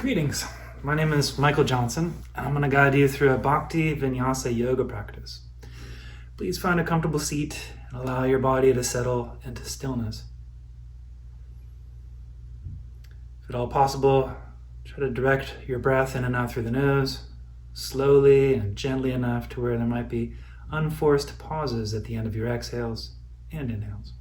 Greetings, my name is Michael Johnson, and I'm going to guide you through a Bhakti Vinyāsa yoga practice. Please find a comfortable seat and allow your body to settle into stillness. If at all possible, try to direct your breath in and out through the nose, slowly and gently enough to where there might be unforced pauses at the end of your exhales and inhales.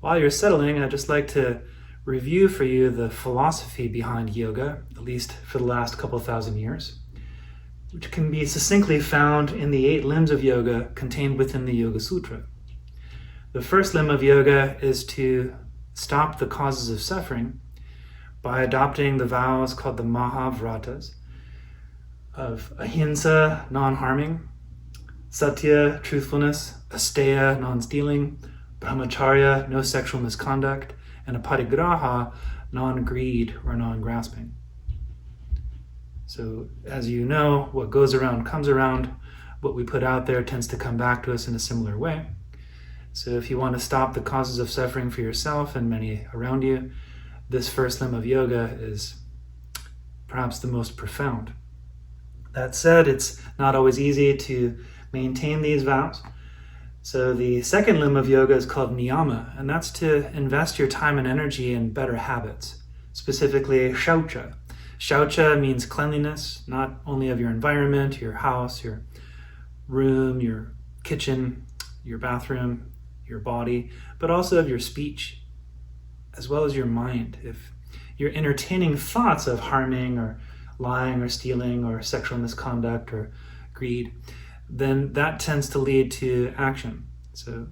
While you're settling, I'd just like to review for you the philosophy behind yoga, at least for the last couple thousand years, which can be succinctly found in the 8 limbs of yoga contained within the Yogasūtra. The first limb of yoga is to stop the causes of suffering by adopting the vows called the Mahavratas of ahimsa, non-harming, satya, truthfulness, asteya, non-stealing, brahmacharya, no sexual misconduct, and a parigraha, non-greed or non-grasping. So as you know, what goes around comes around. What we put out there tends to come back to us in a similar way. So if you want to stop the causes of suffering for yourself and many around you, this first limb of yoga is perhaps the most profound. That said, it's not always easy to maintain these vows. So the second limb of yoga is called niyama, and that's to invest your time and energy in better habits, specifically shaucha. Shaucha means cleanliness, not only of your environment, your house, your room, your kitchen, your bathroom, your body, but also of your speech, as well as your mind. If you're entertaining thoughts of harming or lying or stealing or sexual misconduct or greed, then that tends to lead to action. So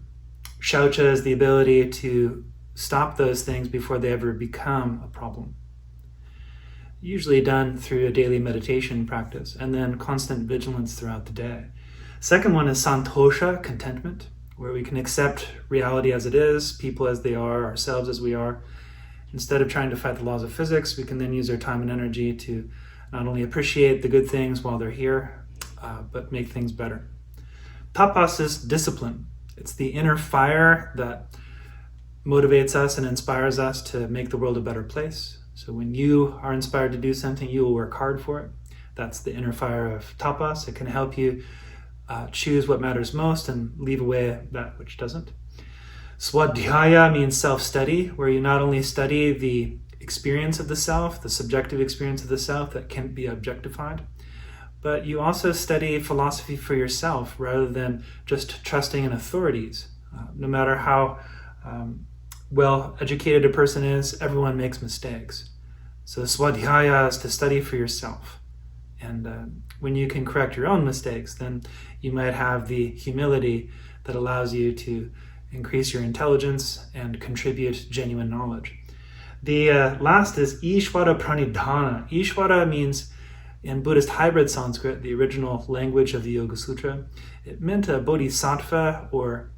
shaucha is the ability to stop those things before they ever become a problem. Usually done through a daily meditation practice and then constant vigilance throughout the day. Second one is santosha, contentment, where we can accept reality as it is, people as they are, ourselves as we are. Instead of trying to fight the laws of physics, we can then use our time and energy to not only appreciate the good things while they're here, but make things better. Tapas is discipline. It's the inner fire that motivates us and inspires us to make the world a better place. So when you are inspired to do something, you will work hard for it. That's the inner fire of tapas. It can help you choose what matters most and leave away that which doesn't. Swadhyaya means self-study, where you not only study the experience of the self, the subjective experience of the self that can't be objectified, but you also study philosophy for yourself rather than just trusting in authorities. No matter how well educated a person is, everyone makes mistakes. So swadhyaya is to study for yourself. And when you can correct your own mistakes, then you might have the humility that allows you to increase your intelligence and contribute genuine knowledge. The last is Ishvara Pranidhana. Ishvara means, in Buddhist hybrid Sanskrit, the original language of the Yogasūtra, it meant a bodhisattva or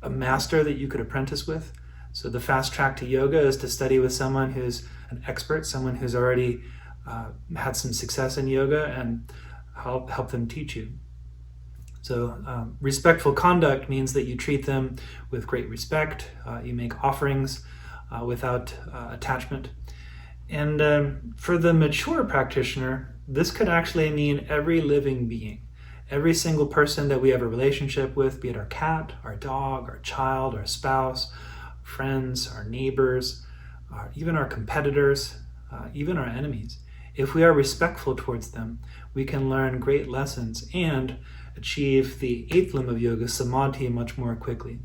a master that you could apprentice with. So the fast track to yoga is to study with someone who's an expert, someone who's already had some success in yoga, and help them teach you. So respectful conduct means that you treat them with great respect, you make offerings without attachment. And for the mature practitioner, this could actually mean every living being, every single person that we have a relationship with, be it our cat, our dog, our child, our spouse, friends, our neighbors, even our competitors, even our enemies. If we are respectful towards them, we can learn great lessons and achieve the 8th limb of yoga, samadhi, much more quickly.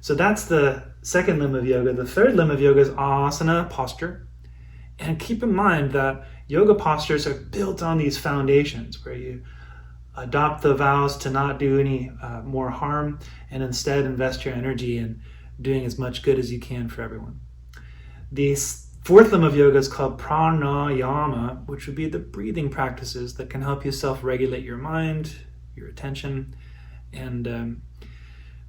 So that's the second limb of yoga. The third limb of yoga is asana, posture. And keep in mind that yoga postures are built on these foundations where you adopt the vows to not do any more harm and instead invest your energy in doing as much good as you can for everyone. The fourth limb of yoga is called pranayama, which would be the breathing practices that can help you self-regulate your mind, your attention, and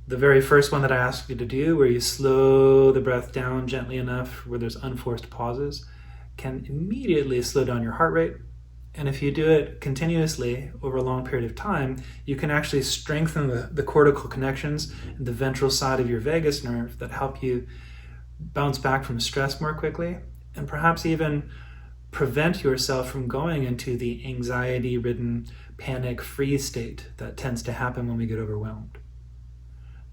the very first one that I asked you to do, where you slow the breath down gently enough where there's unforced pauses, can immediately slow down your heart rate. And if you do it continuously over a long period of time, you can actually strengthen the cortical connections in the ventral side of your vagus nerve that help you bounce back from stress more quickly, and perhaps even prevent yourself from going into the anxiety-ridden, panic-free state that tends to happen when we get overwhelmed.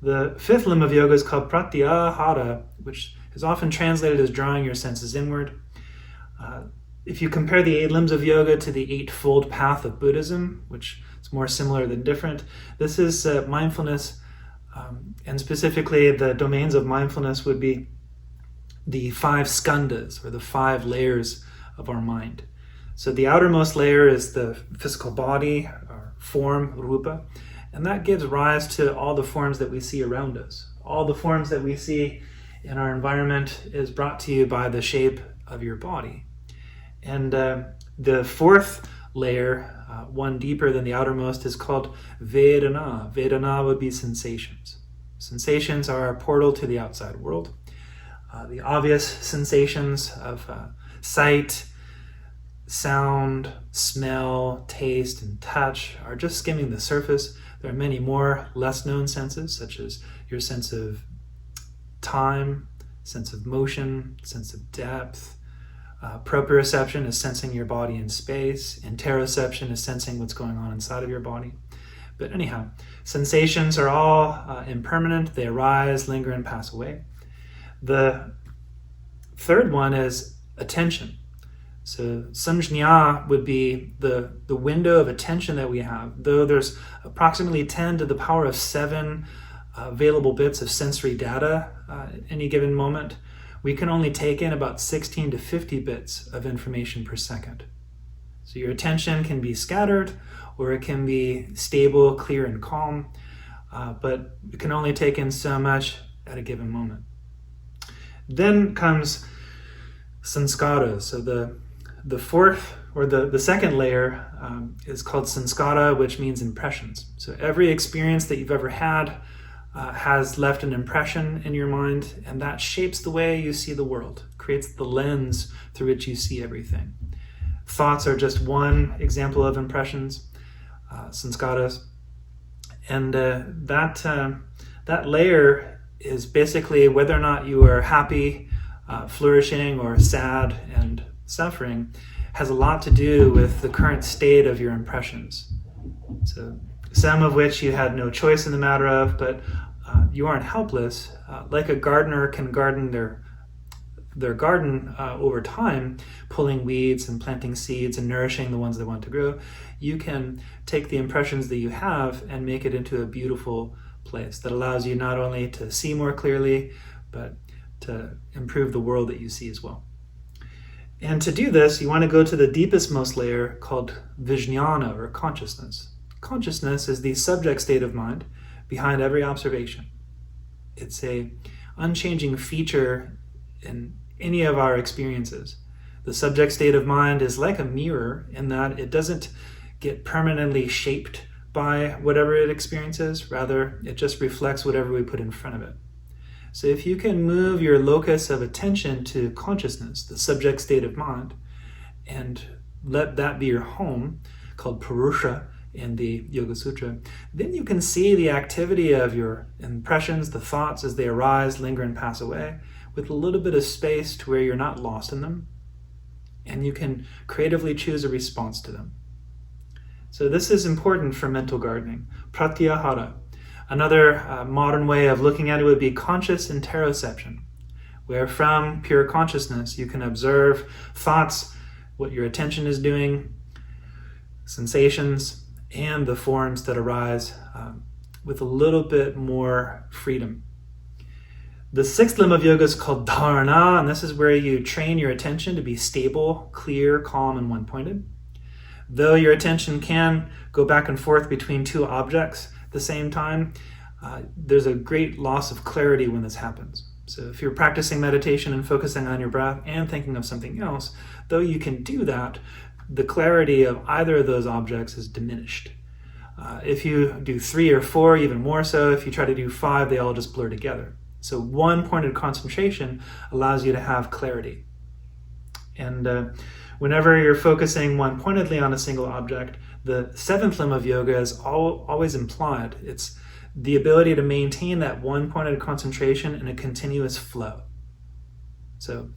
The fifth limb of yoga is called pratyahara, which is often translated as drawing your senses inward. If you compare the 8 limbs of yoga to the eightfold path of Buddhism, which is more similar than different, this is mindfulness, and specifically the domains of mindfulness would be the 5 skandhas, or the 5 layers of our mind. So the outermost layer is the physical body, or form, rupa, and that gives rise to all the forms that we see around us. All the forms that we see in our environment is brought to you by the shape of your body. And the 4th layer, one deeper than the outermost, is called Vedana. Vedana would be sensations. Sensations are our portal to the outside world. The obvious sensations of sight, sound, smell, taste, and touch are just skimming the surface. There are many more less known senses, such as your sense of time, sense of motion, sense of depth. Proprioception is sensing your body in space. Interoception is sensing what's going on inside of your body. But anyhow, sensations are all impermanent. They arise, linger, and pass away. The 3rd one is attention. So samjñā would be the window of attention that we have. Though there's approximately 10 to the power of 7 available bits of sensory data at any given moment, we can only take in about 16 to 50 bits of information per second. So your attention can be scattered, or it can be stable, clear, and calm, but it can only take in so much at a given moment. Then comes sanskara. So the 4th, or the 2nd layer is called sanskara, which means impressions. So every experience that you've ever had has left an impression in your mind, and that shapes the way you see the world, creates the lens through which you see everything. Thoughts are just one example of impressions, sanskaras, and that layer is basically whether or not you are happy, flourishing, or sad and suffering, has a lot to do with the current state of your impressions. So some of which you had no choice in the matter of, but you aren't helpless. Like a gardener can garden their garden over time, pulling weeds and planting seeds and nourishing the ones they want to grow, you can take the impressions that you have and make it into a beautiful place that allows you not only to see more clearly, but to improve the world that you see as well. And to do this, you want to go to the deepest most layer called Vinyāsa, or consciousness. Consciousness is the subject state of mind behind every observation. It's a unchanging feature in any of our experiences. The subject state of mind is like a mirror in that it doesn't get permanently shaped by whatever it experiences. Rather, it just reflects whatever we put in front of it. So if you can move your locus of attention to consciousness, the subject state of mind, and let that be your home, called Purusha in the Yogasūtra, then you can see the activity of your impressions, the thoughts as they arise, linger, and pass away, with a little bit of space to where you're not lost in them, and you can creatively choose a response to them. So this is important for mental gardening. Pratyahara. Another modern way of looking at it would be conscious interoception, where from pure consciousness you can observe thoughts, what your attention is doing, sensations, and the forms that arise with a little bit more freedom. The 6th limb of yoga is called dharma, and this is where you train your attention to be stable, clear, calm, and one-pointed. Though your attention can go back and forth between 2 objects at the same time, there's a great loss of clarity when this happens. So if you're practicing meditation and focusing on your breath and thinking of something else, though you can do that, the clarity of either of those objects is diminished. If you do 3 or 4, even more so. If you try to do 5, they all just blur together. So one-pointed concentration allows you to have clarity. And whenever you're focusing one-pointedly on a single object, the 7th limb of yoga is always implied. It's the ability to maintain that one-pointed concentration in a continuous flow. So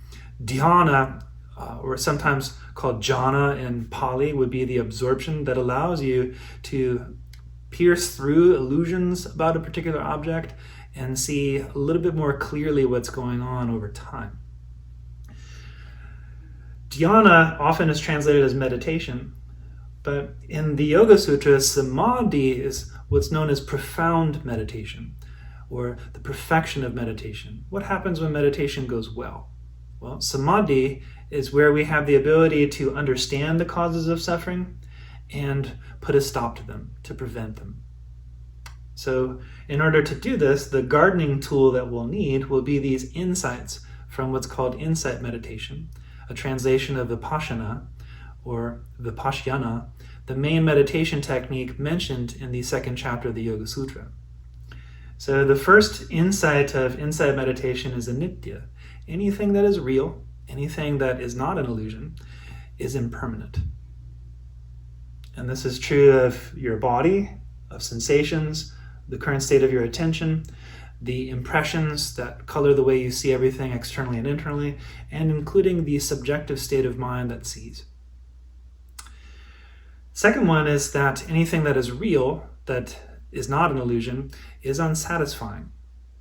dhyana, or sometimes called jhana in Pali, would be the absorption that allows you to pierce through illusions about a particular object and see a little bit more clearly what's going on over time. Dhyana often is translated as meditation, but in the Yogasūtra, samadhi is what's known as profound meditation, or the perfection of meditation. What happens when meditation goes well? Well, samadhi is where we have the ability to understand the causes of suffering and put a stop to them, to prevent them. So in order to do this, the gardening tool that we'll need will be these insights from what's called insight meditation, a translation of Vipassana or Vipassana, the main meditation technique mentioned in the second chapter of the Yogasūtra. So the first insight of insight meditation is anitya. Anything that is real, anything that is not an illusion, is impermanent. And this is true of your body, of sensations, the current state of your attention, the impressions that color the way you see everything externally and internally, and including the subjective state of mind that sees. Second one is that anything that is real, that is not an illusion, is unsatisfying.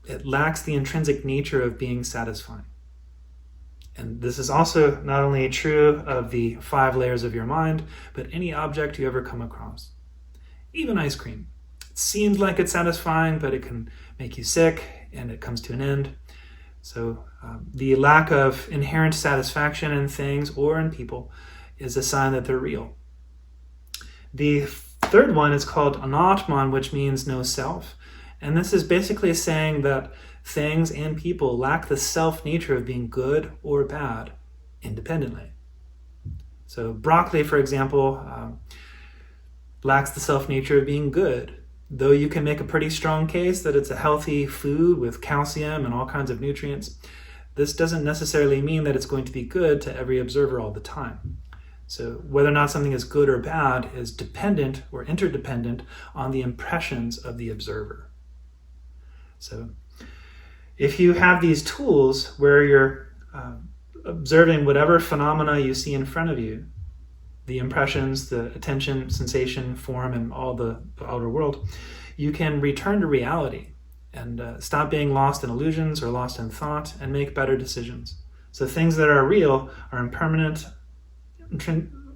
It lacks the intrinsic nature of being satisfying. And this is also not only true of the 5 layers of your mind, but any object you ever come across. Even ice cream. It seems like it's satisfying, but it can make you sick, and it comes to an end. So the lack of inherent satisfaction in things or in people is a sign that they're real. The third one is called anatman, which means no self. And this is basically saying that things and people lack the self nature of being good or bad independently. So broccoli, for example, lacks the self nature of being good, though you can make a pretty strong case that it's a healthy food with calcium and all kinds of nutrients. This doesn't necessarily mean that it's going to be good to every observer all the time. So whether or not something is good or bad is dependent or interdependent on the impressions of the observer. So if you have these tools where you're observing whatever phenomena you see in front of you, the impressions, the attention, sensation, form, and all the outer world, you can return to reality and stop being lost in illusions or lost in thought and make better decisions. So things that are real are impermanent,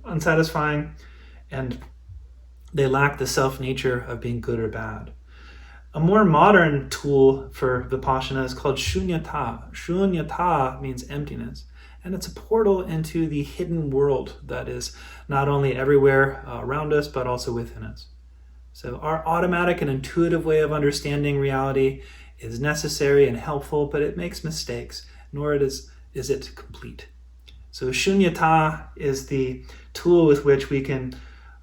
unsatisfying, and they lack the self-nature of being good or bad. A more modern tool for Vipassana is called shunyata. Shunyata means emptiness, and it's a portal into the hidden world that is not only everywhere around us, but also within us. So our automatic and intuitive way of understanding reality is necessary and helpful, but it makes mistakes, nor is it complete. So shunyata is the tool with which we can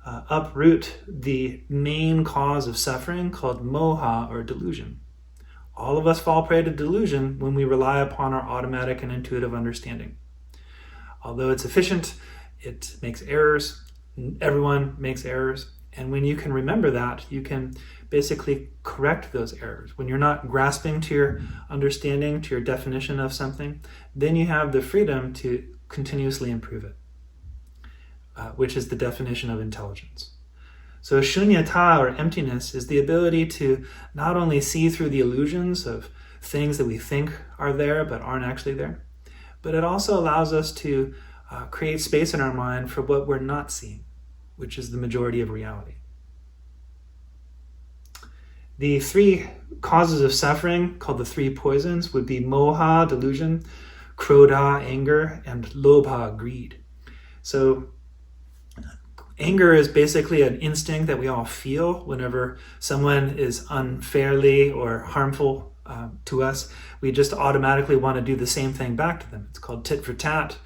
uproot the main cause of suffering called moha or delusion. All of us fall prey to delusion when we rely upon our automatic and intuitive understanding. Although it's efficient, it makes errors. Everyone makes errors. And when you can remember that, you can basically correct those errors. When you're not grasping to your understanding, to your definition of something, then you have the freedom to continuously improve it, which is the definition of intelligence. So shunyata, or emptiness, is the ability to not only see through the illusions of things that we think are there but aren't actually there, but it also allows us to create space in our mind for what we're not seeing, which is the majority of reality. The 3 causes of suffering, called the 3 poisons, would be moha, delusion, krodha, anger, and lobha, greed. So anger is basically an instinct that we all feel whenever someone is unfairly or harmful to us. We just automatically want to do the same thing back to them. It's called tit for tat.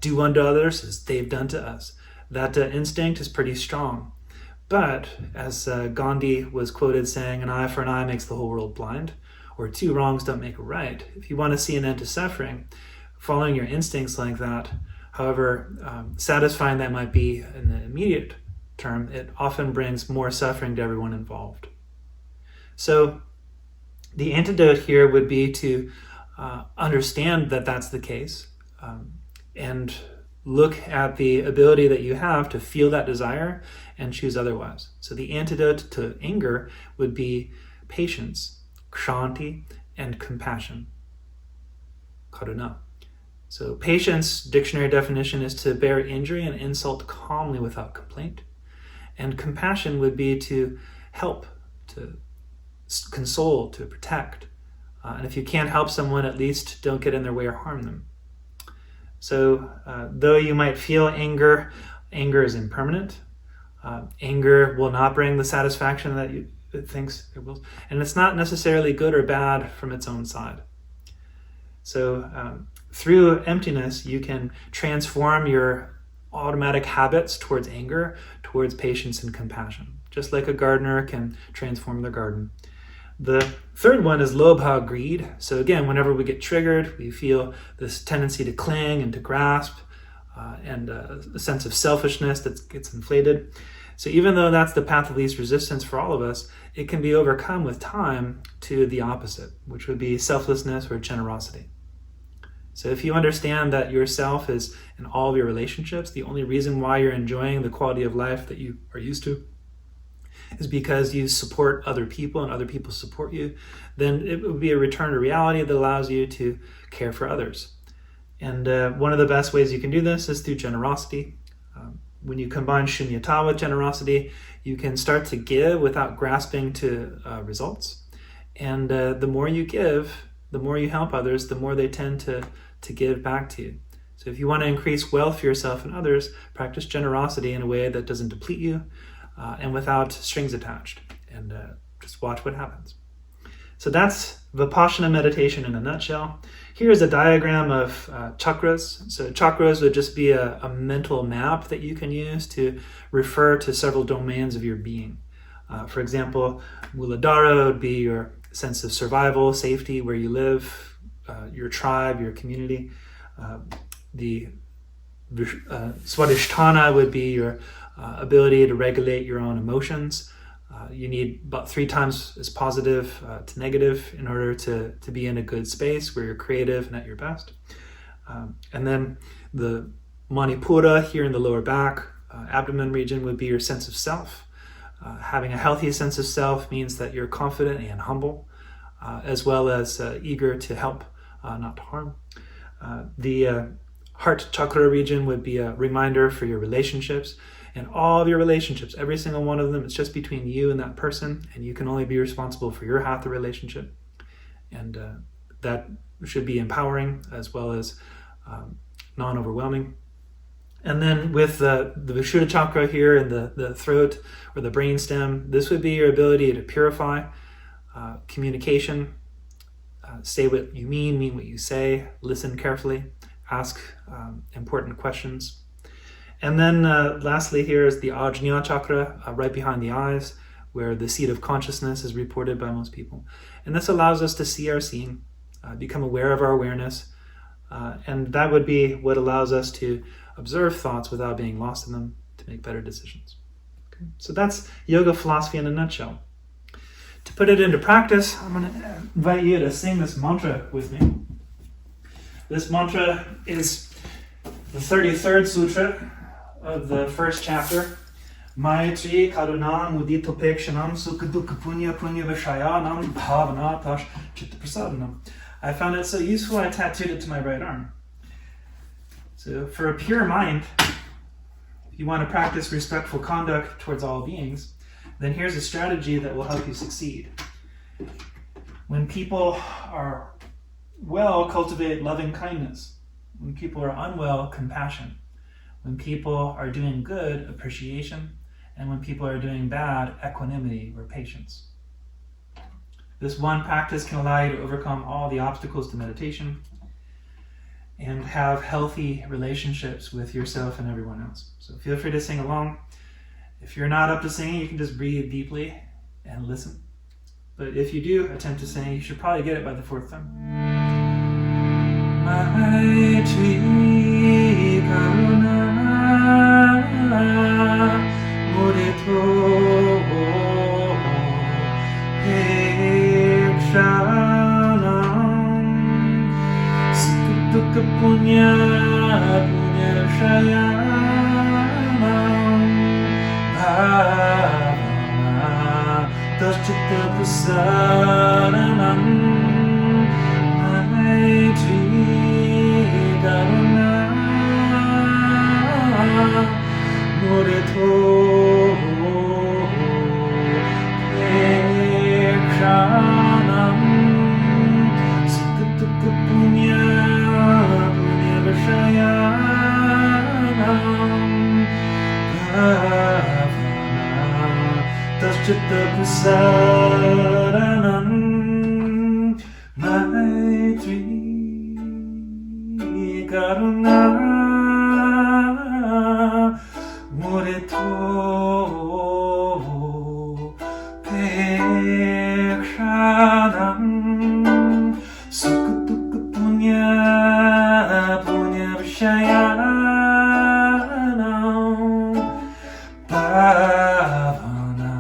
Do unto others as they've done to us. That instinct is pretty strong. But as Gandhi was quoted saying, an eye for an eye makes the whole world blind, or 2 wrongs don't make a right. If you want to see an end to suffering, following your instincts like that, however satisfying that might be in the immediate term, it often brings more suffering to everyone involved. So the antidote here would be to understand that that's the case, and look at the ability that you have to feel that desire and choose otherwise. So the antidote to anger would be patience, kshanti, and compassion, karuna. So patience, dictionary definition, is to bear injury and insult calmly without complaint. And compassion would be to help, to console, to protect. And if you can't help someone, at least don't get in their way or harm them. So though you might feel anger, anger is impermanent. Anger will not bring the satisfaction that it thinks it will. And it's not necessarily good or bad from its own side. So through emptiness, you can transform your automatic habits towards anger, towards patience and compassion, just like a gardener can transform their garden. The third one is lobha, greed. So again, whenever we get triggered, we feel this tendency to cling and to grasp, and a sense of selfishness that gets inflated. So even though that's the path of least resistance for all of us, it can be overcome with time to the opposite, which would be selflessness or generosity. So if you understand that yourself is in all of your relationships, the only reason why you're enjoying the quality of life that you are used to is because you support other people and other people support you, then it would be a return to reality that allows you to care for others. And one of the best ways you can do this is through generosity. When you combine shunyata with generosity, you can start to give without grasping to results. And the more you give, the more you help others, the more they tend to give back to you. So if you want to increase wealth for yourself and others, practice generosity in a way that doesn't deplete you, and without strings attached, and just watch what happens. So that's Vipassana meditation in a nutshell. Here's a diagram of chakras. So chakras would just be a mental map that you can use to refer to several domains of your being. For example, Muladhara would be your sense of survival, safety, where you live, your tribe, your community. The Swadhisthana would be your ability to regulate your own emotions. You need about 3 times as positive to negative in order to be in a good space where you're creative and at your best. And then the Manipura here in the lower back, abdomen region would be your sense of self. Having a healthy sense of self means that you're confident and humble, as well as eager to help, not to harm. The heart chakra region would be a reminder for your relationships. And all of your relationships, every single one of them, it's just between you and that person, and you can only be responsible for your half the relationship. And that should be empowering as well as non-overwhelming. And then with the Vishuddha chakra here in the throat or the brain stem, this would be your ability to purify communication, say what you mean what you say, listen carefully, ask important questions. And then lastly here is the Ajna chakra, right behind the eyes, where the seat of consciousness is reported by most people. And this allows us to see our seeing, become aware of our awareness, and that would be what allows us to observe thoughts without being lost in them, to make better decisions. Okay. So that's yoga philosophy in a nutshell. To put it into practice, I'm going to invite you to sing this mantra with me. This mantra is the 33rd sutra of the first chapter. Maitri karuna muditopekshanam sukha punya vishayanam bhavana tash chitta prasadanam. I found it so useful I tattooed it to my right arm. So for a pure mind, if you want to practice respectful conduct towards all beings, then here's a strategy that will help you succeed. When people are well, cultivate loving kindness. When people are unwell, compassion. When people are doing good, appreciation. And when people are doing bad, equanimity or patience. This one practice can allow you to overcome all the obstacles to meditation and have healthy relationships with yourself and everyone else. So feel free to sing along. If you're not up to singing, you can just breathe deeply and listen. But if you do attempt to sing, you should probably get it by the 4th time. Maitri karuna mudito pekshanam punya punya shayanam bhavana taschitta prasaranam maitri karuna mudito ekshanam sukha punya punya vishayanam bhavana taschitta prasaranam maitri karuna mudito ekshanam sukha punya punya vishayanam bhavana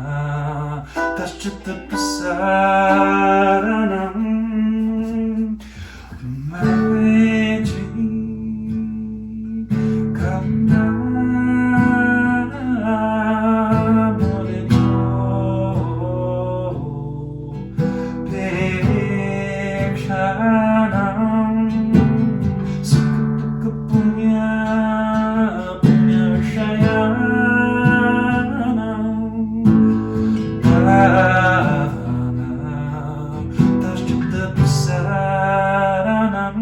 taschitta prasaranam maitri karuna mudito ekshanam sukha punya punya vishayanam bhavana taschitta prasaranam.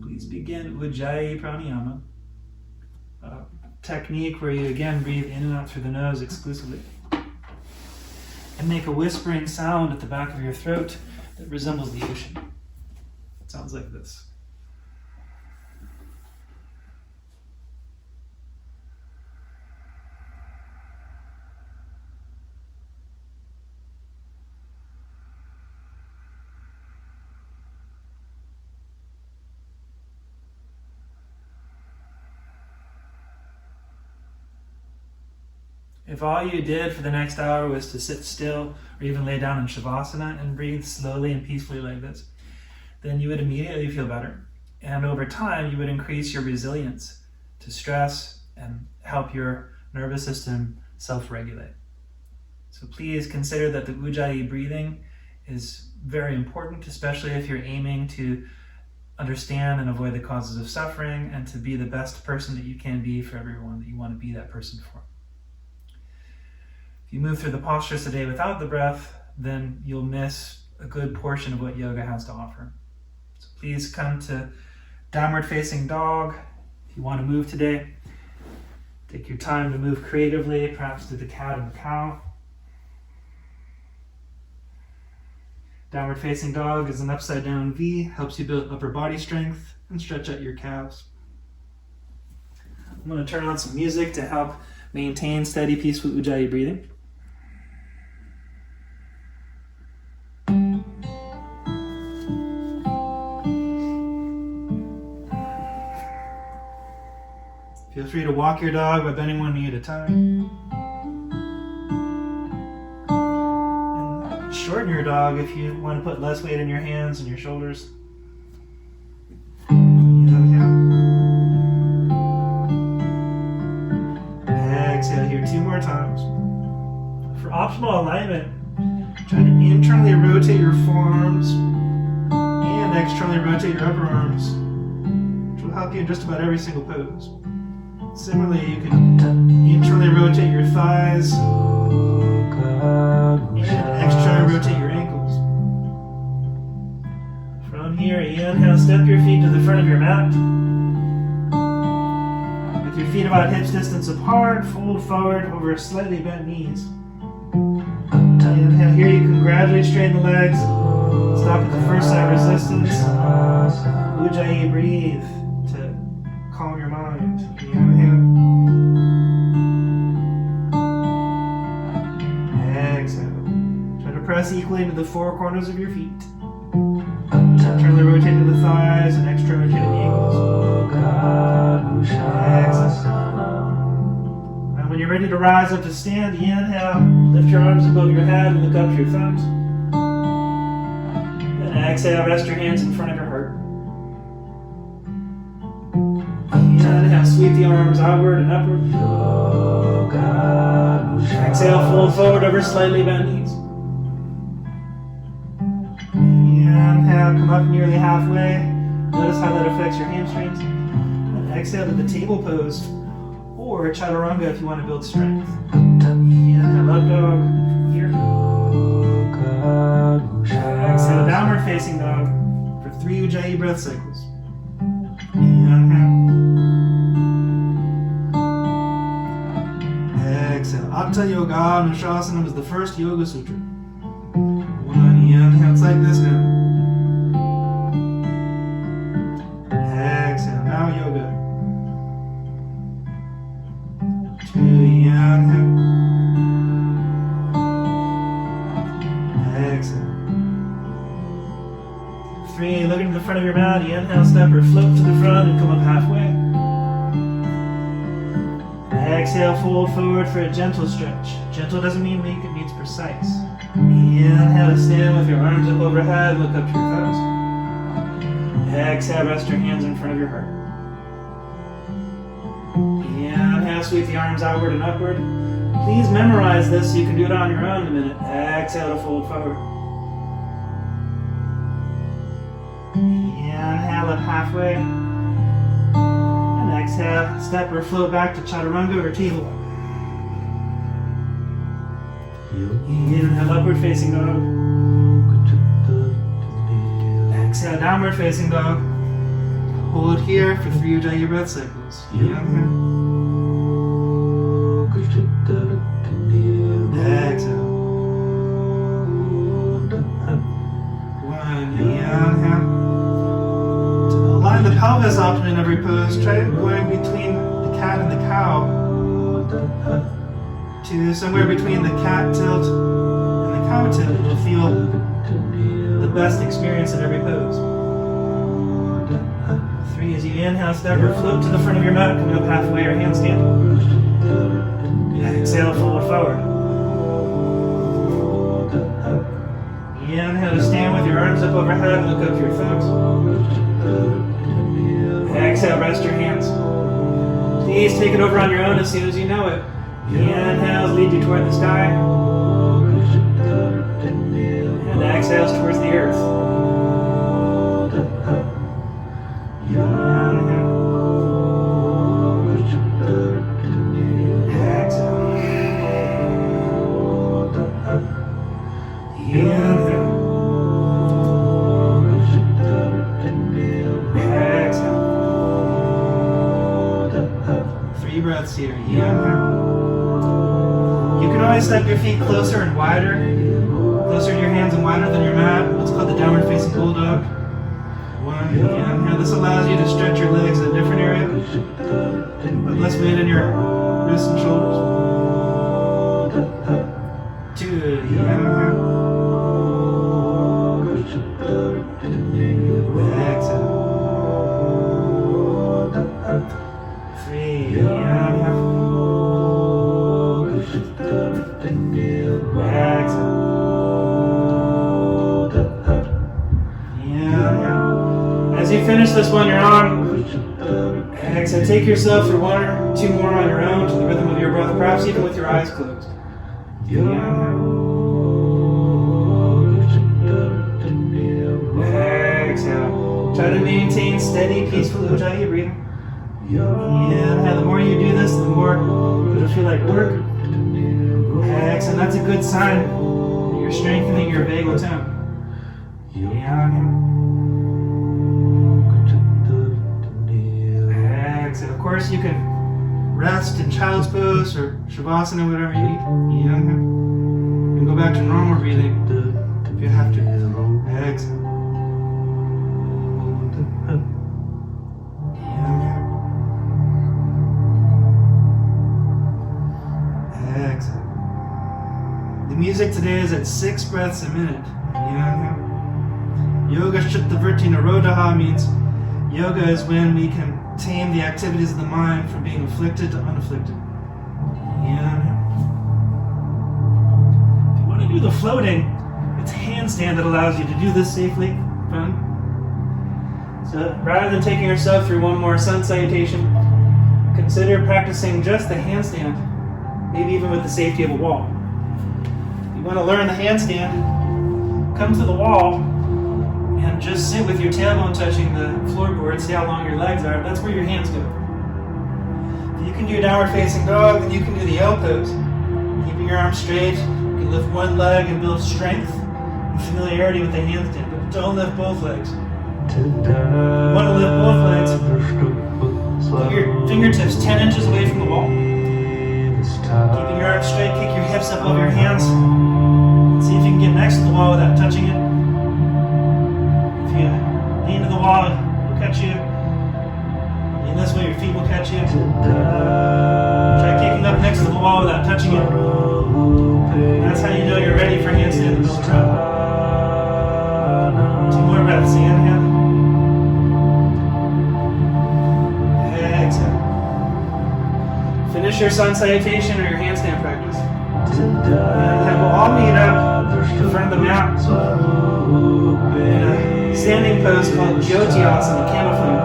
Please begin Ujjayi Pranayama, a technique where you again breathe in and out through the nose exclusively and make a whispering sound at the back of your throat that resembles the ocean. It sounds like this. If all you did for the next hour was to sit still or even lay down in Shavasana and breathe slowly and peacefully like this, then you would immediately feel better. And over time, you would increase your resilience to stress and help your nervous system self-regulate. So please consider that the Ujjayi breathing is very important, especially if you're aiming to understand and avoid the causes of suffering and to be the best person that you can be for everyone that you want to be that person for. If you move through the postures today without the breath, then you'll miss a good portion of what yoga has to offer. So please come to downward facing dog. If you want to move today, take your time to move creatively, perhaps to the cat and the cow. Downward facing dog is an upside down V, helps you build upper body strength and stretch out your calves. I'm going to turn on some music to help maintain steady, peaceful Ujjayi breathing. Feel free to walk your dog by bending one knee at a time. And shorten your dog if you want to put less weight in your hands and your shoulders. Exhale here 2 more times. For optimal alignment, try to internally rotate your forearms and externally rotate your upper arms, which will help you in just about every single pose. Similarly, you can internally rotate your thighs and externally rotate your ankles. From here, inhale, step your feet to the front of your mat. With your feet about hips distance apart, fold forward over slightly bent knees. Inhale, here you can gradually straighten the legs. Stop at the first side resistance. Ujjayi breathe to calm your mind. Inhale. Exhale. Try to press equally into the 4 corners of your feet. Internally rotate to the thighs and externally rotate to the ankles. Exhale. And when you're ready to rise up to stand, inhale. Lift your arms above your head and look up to your thumbs. And exhale, rest your hands in front of your heart. sweep the arms outward and upward. Exhale, fold forward over slightly bent knees. Inhale, come up nearly halfway. Notice how that affects your hamstrings. And exhale to the table pose or chaturanga if you want to build strength. Inhale, up dog here. Exhale, downward facing dog for 3 Ujjayi breath cycles. Inhale. Exhale. Atta Yoga Anushasana was the first Yogasūtra. One inhale, it's like this now. Exhale, now yoga. 2 inhale. Exhale. 3, look into the front of your mat. Inhale, step or float to the front and come up halfway. Exhale, fold forward for a gentle stretch. Gentle doesn't mean weak, it means precise. Inhale, stand with your arms up overhead, look up to your thumbs. Exhale, rest your hands in front of your heart. Inhale, sweep the arms outward and upward. Please memorize this so you can do it on your own in a minute. Exhale to fold forward. Inhale up halfway. And exhale, step or float back to chaturanga or table. Inhale, upward facing dog. Exhale, downward facing dog. Hold here for 3 Ujjayi breath cycles. Inhale. Exhale. 1, inhale. To align the pelvis optimally in every pose, try going between the cat and the cow to somewhere between the cat tilt and the cow tilt. You'll feel the best experience in every pose. 3, as you inhale, step or float to the front of your mat, coming up halfway or handstand. Exhale, fold forward. Inhale to stand with your arms up overhead, look up to your thumbs. Exhale, rest your hands. Please take it over on your own as soon as you know it. Inhales lead you toward the sky. And exhales towards the earth. Inhale. Exhale. Inhale. Exhale. 3 breaths here. Inhale. You can always step your feet closer and wider, closer to your hands and wider than your mat. What's called the downward facing bulldog. 1, inhale. This allows you to stretch your legs in a different area, but less weight in your wrists and shoulders. 2, inhale. Exhale. 3, inhale. As you finish this one, you're on. Exhale, take yourself through 1 or 2 more on your own to the rhythm of your breath, perhaps even with your eyes closed. Exhale. Try to maintain steady, peaceful Ujjayi breathing. Inhale. The more you do this, the more it'll feel like work. Exhale. That's a good sign that you're strengthening your vagal tone. Exhale. Of course, you can rest in child's pose or shavasana, whatever you need. And go back to normal breathing if you have to. Exhale. Exhale. The music today is at 6 breaths a minute. Yoga Chitta Vritti Nirodha means yoga is when we can tame the activities of the mind from being afflicted to unafflicted. If you want to do the floating, it's handstand that allows you to do this safely. Fun. So rather than taking yourself through one more sun salutation, Consider practicing just the handstand, maybe even with the safety of a wall. If you want to learn the handstand, come to the wall and just sit with your tailbone touching the floorboard, see how long your legs are. That's where your hands go. If you can do downward facing dog, then you can do the L pose. Keeping your arms straight, you can lift one leg and build strength and familiarity with the handstand, but don't lift both legs. If you want to lift both legs, put your fingertips 10 inches away from the wall. Keeping your arms straight, kick your hips up over your hands. See if you can get next to the wall without touching it. If you lean to the wall, it'll catch you. Lean this way, your feet will catch you. Try kicking up next to the wall without touching it. That's how you know you're ready for handstand in the middle round. 2 more breaths. Inhale. Exhale. Finish your sun salutation or your handstand practice. And then we'll all meet up in front of the mat in a standing pose called Vinyāsa, the candle flame.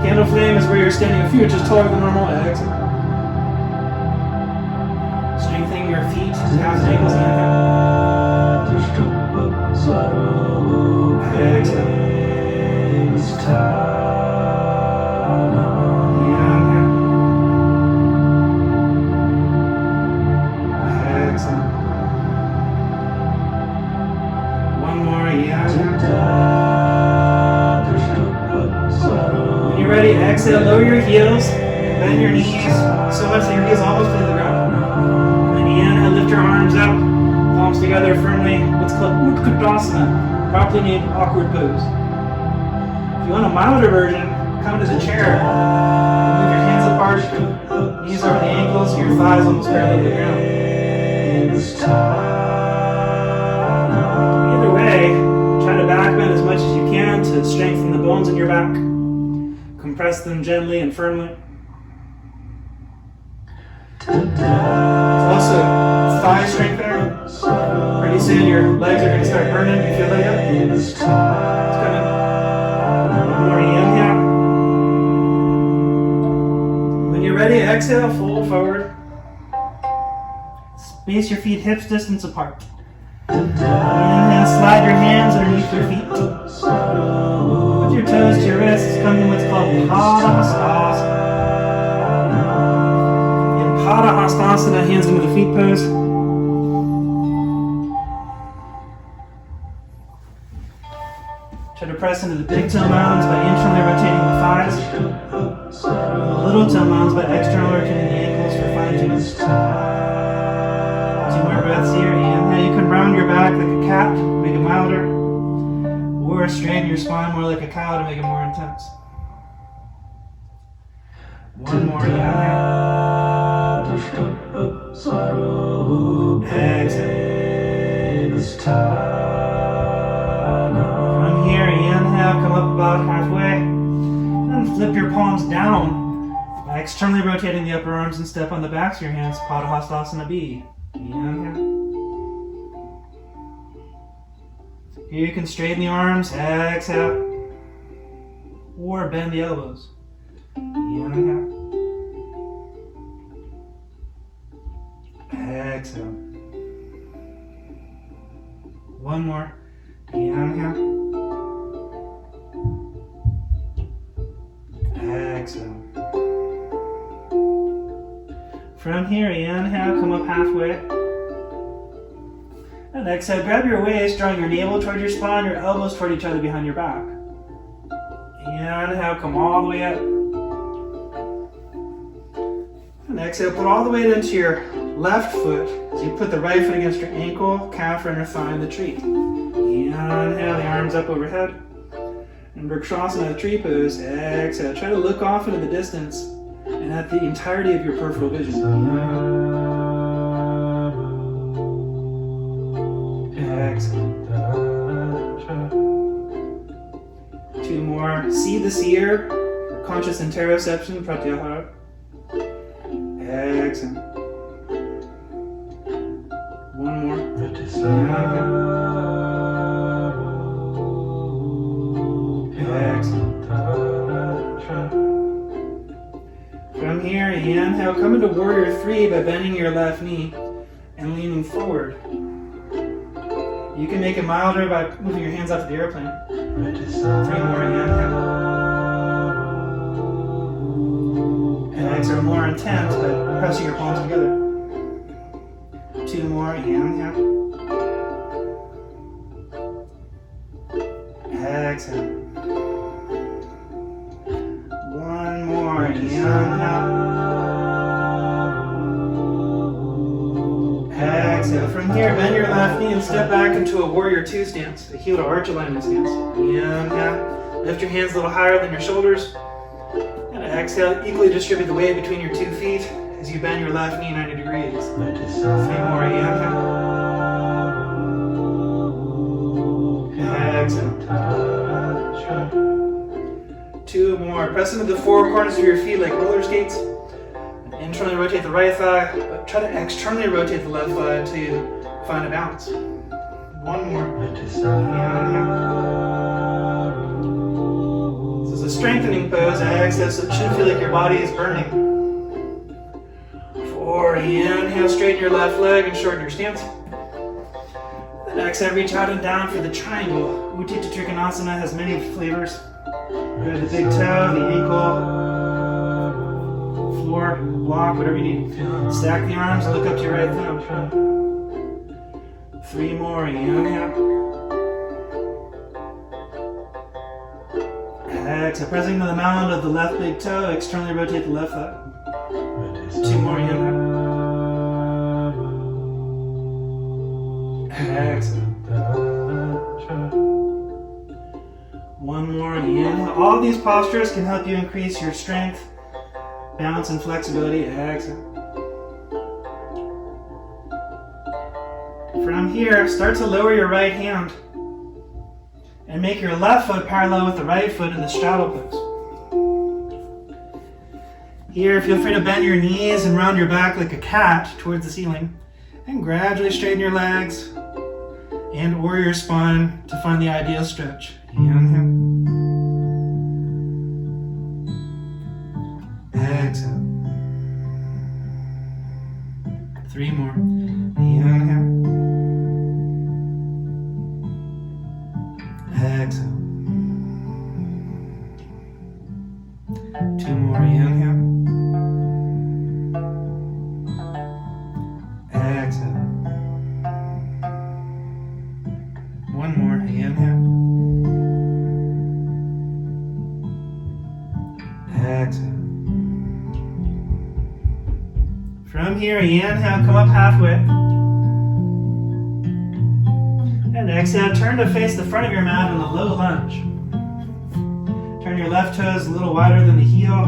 Candle flame is where you're standing a few inches taller than normal. Exhale. Strengthening your feet, calves, and ankles. Exhale. One more, When you're ready, exhale, lower your heels, bend your knees so much that your heels almost hit the ground. And inhale, lift your arms up, palms together firmly, what's called Utkatasana, properly named awkward pose. If you want a milder version, come to the chair, move your hands apart, knees over the ankles, your thighs almost parallel to the ground. Either way, try to back bend as much as you can to strengthen the bones in your back. Compress them gently and firmly. It's also thigh strengthener. Pretty soon your legs are going to start burning. You feel that yet? It's coming. One more inhale. When you're ready, exhale, fold forward. Space your feet hips distance apart. Inhale, slide your hands underneath your feet. With your toes to your wrists, come to what's called Padahastasana. In Padahastasana, hands into the feet pose. Try to press into the big toe mounds by internally rotating the thighs. The little toe mounds by externally rotating the ankles for fine tuning. 2 more breaths here. Inhale, you can round your back like a cat, make it milder. Or straighten your spine more like a cow to make it more intense. One more inhale. Exhale. From here, inhale, come up about halfway. Then flip your palms down by externally rotating the upper arms and step on the backs of your hands. Padahastasana B. Inhale. Here you can straighten the arms, exhale, or bend the elbows. Inhale. Exhale. One more. Inhale. Exhale. From here, inhale, come up halfway. And exhale, grab your waist, drawing your navel toward your spine, your elbows toward each other behind your back. Inhale, come all the way up. And exhale, put all the weight into your left foot as you put the right foot against your ankle, calf, or inner thigh in the tree. Inhale, the arms up overhead. And Vrikshasana, the tree pose. Exhale, try to look off into the distance and at the entirety of your peripheral vision. Exhale. 2 more. See the seer, or conscious interoception, pratyahara. Exhale. 1 more. Exhale. inhale. Come into warrior 3 by bending your left knee and leaning forward. You can make it milder by moving your hands out to the airplane. 3 more, inhale. Exhale, more intense by pressing your palms together. 2 more, inhale. Exhale. 1 more, inhale. Exhale. From here, bend your left knee and step back into a warrior 2 stance, a heel to arch alignment stance. Inhale. Lift your hands a little higher than your shoulders. And exhale, equally distribute the weight between your 2 feet as you bend your left knee 90 degrees. 3 more, inhale. Exhale. 2 more. Press into the 4 corners of your feet like roller skates. And internally rotate the right thigh, but try to externally rotate the left thigh until you find a balance. 1 more. Inhale. This is a strengthening pose. Exhale, so it should feel like your body is burning. 4. Inhale, straighten your left leg and shorten your stance. Then exhale, reach out and down for the triangle. Utthita Trikonasana has many flavors. Grab the big toe, the ankle, floor, block, whatever you need. Stack the arms and look up to your right thumb. 3 more, inhale. Exhale, pressing into the mound of the left big toe, externally rotate the left thigh. 2 more, inhale. Exhale. 1 more, inhale. All these postures can help you increase your strength, balance, and flexibility. Exhale. From here, start to lower your right hand and make your left foot parallel with the right foot in the straddle pose. Here, feel free to bend your knees and round your back like a cat towards the ceiling, and gradually straighten your legs and or your spine to find the ideal stretch. Inhale. Exhale. 3 more. Inhale. Exhale. 2 more. Inhale. Exhale. 1 more. Inhale. Exhale. From here, inhale, come up halfway. And exhale, turn to face the front of your mat in a low lunge. Turn your left toes a little wider than the heel.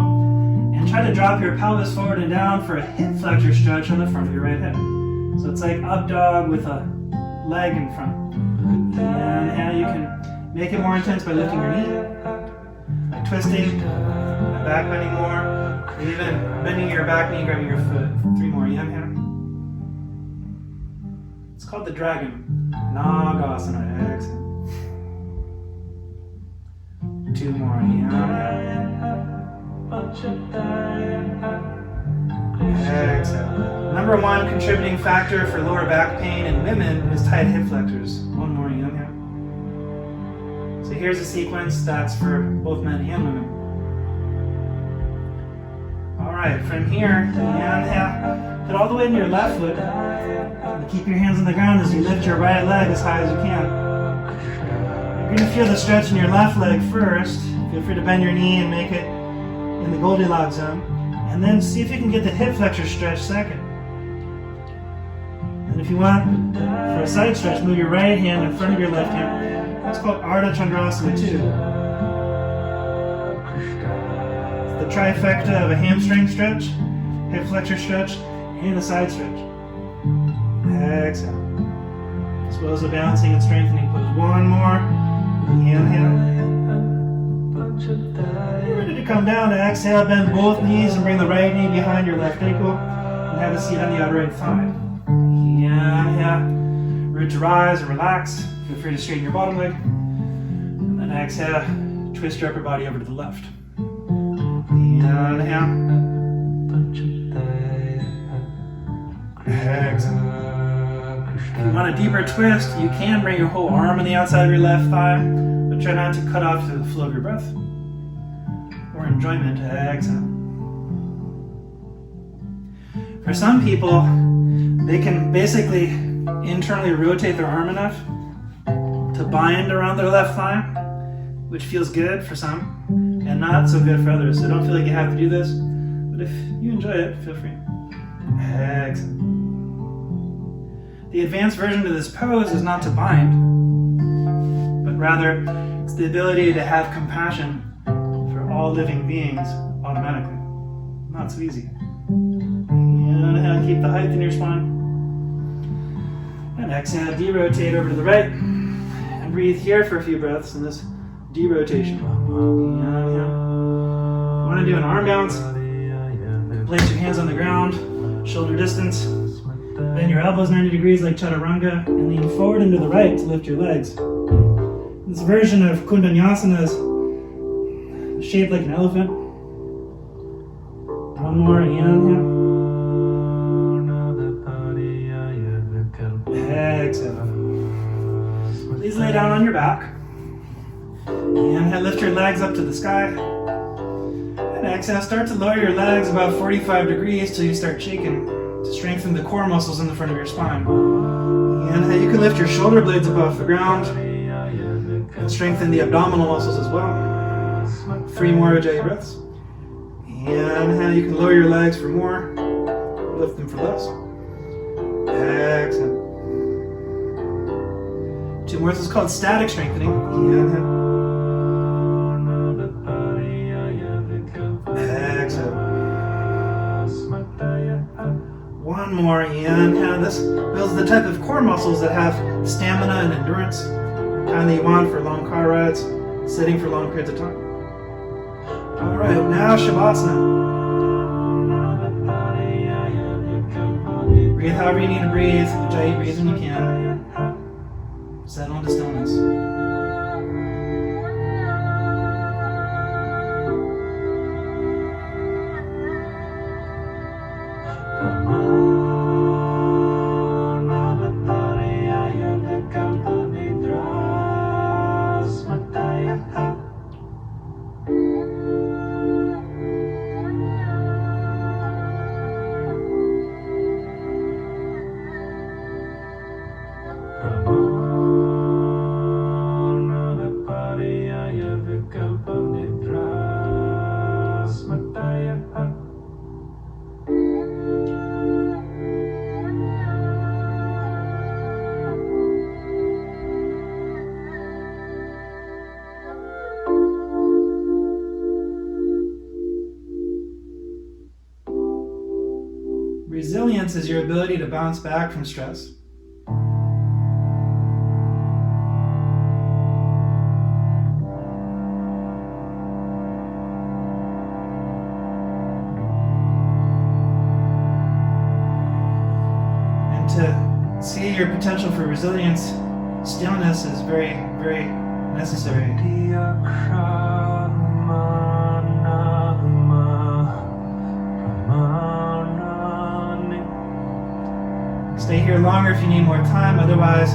And try to drop your pelvis forward and down for a hip flexor stretch on the front of your right hip. So it's like up dog with a leg in front. Inhale, you can make it more intense by lifting your knee, by twisting, by back bending more, and even bending your back knee, grabbing your foot. 3 more, inhale. It's called the dragon. Nagasana, exhale. 2 more, inhale. Exhale. Number 1 contributing factor for lower back pain in women is tight hip flexors. 1 more, inhale. So here's a sequence that's for both men and women. Alright, from here, inhale. Put all the weight in your left foot. And keep your hands on the ground as you lift your right leg as high as you can. You're going to feel the stretch in your left leg first. Feel free to bend your knee and make it in the Goldilocks zone. And then see if you can get the hip flexor stretch second. And if you want, for a side stretch, move your right hand in front of your left hand. It's called Ardha Chandrasana 2. It's the trifecta of a hamstring stretch, hip flexor stretch, and a side stretch. Exhale. As well as a balancing and strengthening pose. 1 more. Inhale. Ready to come down. Exhale, bend both knees and bring the right knee behind your left ankle and have a seat on the other right thigh. Inhale. Root to rise and relax. Feel free to straighten your bottom leg. And then exhale, twist your upper body over to the left. Inhale. Exhale. If you want a deeper twist, you can bring your whole arm on the outside of your left thigh, but try not to cut off the flow of your breath or enjoyment. Exhale. For some people, they can basically internally rotate their arm enough to bind around their left thigh, which feels good for some and not so good for others. So don't feel like you have to do this, but if you enjoy it, feel free. Exhale. The advanced version of this pose is not to bind, but rather it's the ability to have compassion for all living beings automatically. Not so easy. Inhale, keep the height in your spine. And exhale, derotate over to the right. And breathe here for a few breaths in this derotation. Inhale. You want to do an arm bounce? Place your hands on the ground, shoulder distance. Bend your elbows 90 degrees like chaturanga, and lean forward and to the right to lift your legs. This version of Vinyāsa is shaped like an elephant. One more, inhale. Exhale. Please lay down on your back. Inhale, lift your legs up to the sky. And exhale, start to lower your legs about 45 degrees till you start shaking to strengthen the core muscles in the front of your spine. Inhale, you can lift your shoulder blades above the ground and strengthen the abdominal muscles as well. 3 more Ujjayi breaths. Inhale, you can lower your legs for more, lift them for less. Exhale. 2 more. This is called static strengthening. Inhale. Exhale. 1 more. Inhale. This builds the type of core muscles that have stamina and endurance, the kind that you want for long car rides, sitting for long periods of time. All right, now Shavasana. Breathe however you need to breathe. Ujjayi, breathe when you can. Settle into stillness. Resilience is your ability to bounce back from stress. And to see your potential for resilience, stillness is very, very necessary. Stay here longer if you need more time. Otherwise,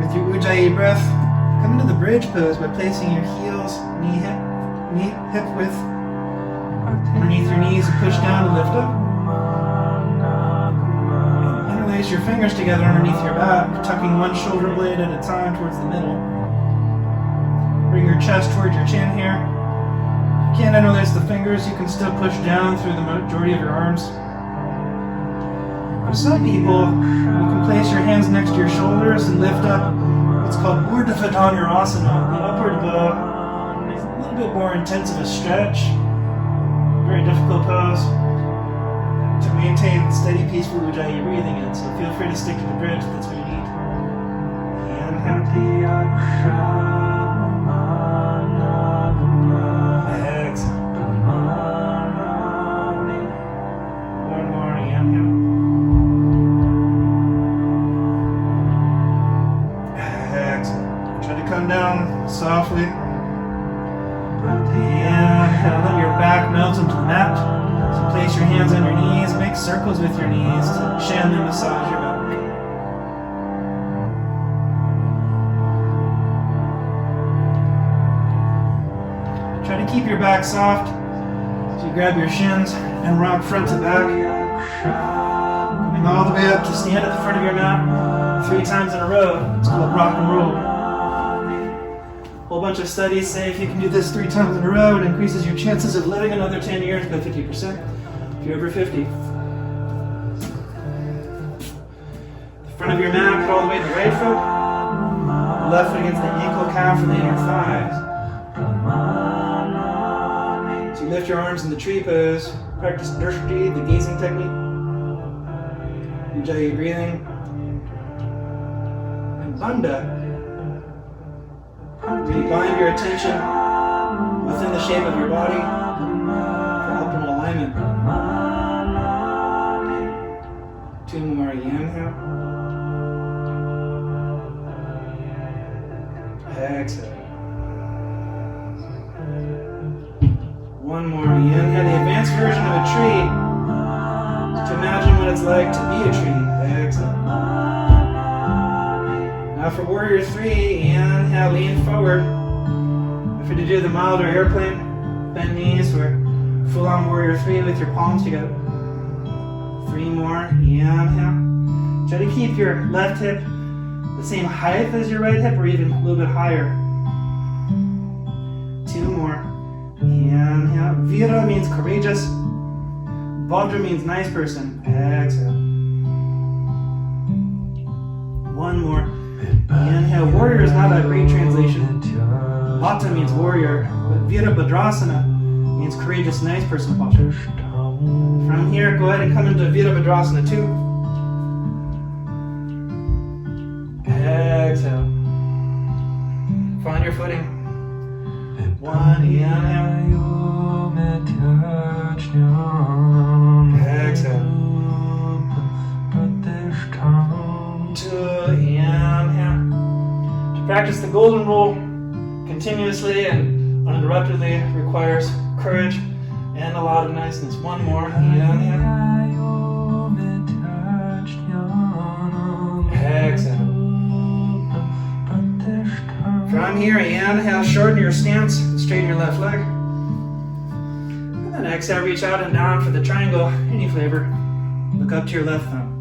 with your Ujjayi breath, come into the bridge pose by placing your heels knee hip width underneath your knees and push down to lift up. Interlace your fingers together underneath your back, tucking one shoulder blade at a time towards the middle. Bring your chest towards your chin here. If you can't interlace the fingers, you can still push down through the majority of your arms. For some people, you can place your hands next to your shoulders and lift up what's called Urdhva Dhanurasana. The upward bow is a little bit more intense of a stretch. Very difficult pose to maintain steady, peaceful Ujjayi breathing in. So feel free to stick to the bridge if that's what you need. Inhale. Exhale. 1 more. Inhale. Come down softly. Inhale, let your back melt into the mat. So place your hands on your knees, make circles with your knees to gently massage your back. Try to keep your back soft. So you grab your shins and rock front to back. Coming all the way up to stand at the front of your mat 3 times in a row. It's called rock and roll. A whole bunch of studies say if you can do this 3 times in a row, it increases your chances of living another 10 years by 50% if you're over 50. The front of your mat, put all the way to the right foot. Left foot against the ankle, calf, and the inner thighs. So you lift your arms in the tree pose. Practice drishti, the gazing technique. Enjoy your breathing. And bandha, where you bind your attention within the shape of your body for optimal alignment. 2 more. Inhale. Exhale. 1 more. Inhale. The advanced version of a tree is to imagine what it's like to be a tree. Exhale. Now for warrior 3, inhale, lean forward. If you're to do the milder airplane, bend knees for full-on warrior 3 with your palms together. 3 more. Inhale. Try to keep your left hip the same height as your right hip or even a little bit higher. 2 more. Inhale. Vira means courageous. Bhadra means nice person. Exhale. 1 more. Inhale. Warrior is not a great translation. Vata means warrior, but Virabhadrasana means courageous, nice person posture. From here, go ahead and come into Virabhadrasana 2. Exhale. Find your footing. 1, inhale. Exhale. 2, inhale. To practice the golden rule continuously and uninterruptedly requires courage and a lot of niceness. 1 more. Inhale. Exhale. From here, inhale, shorten your stance, straighten your left leg. And then exhale, reach out and down for the triangle, any flavor. Look up to your left thumb.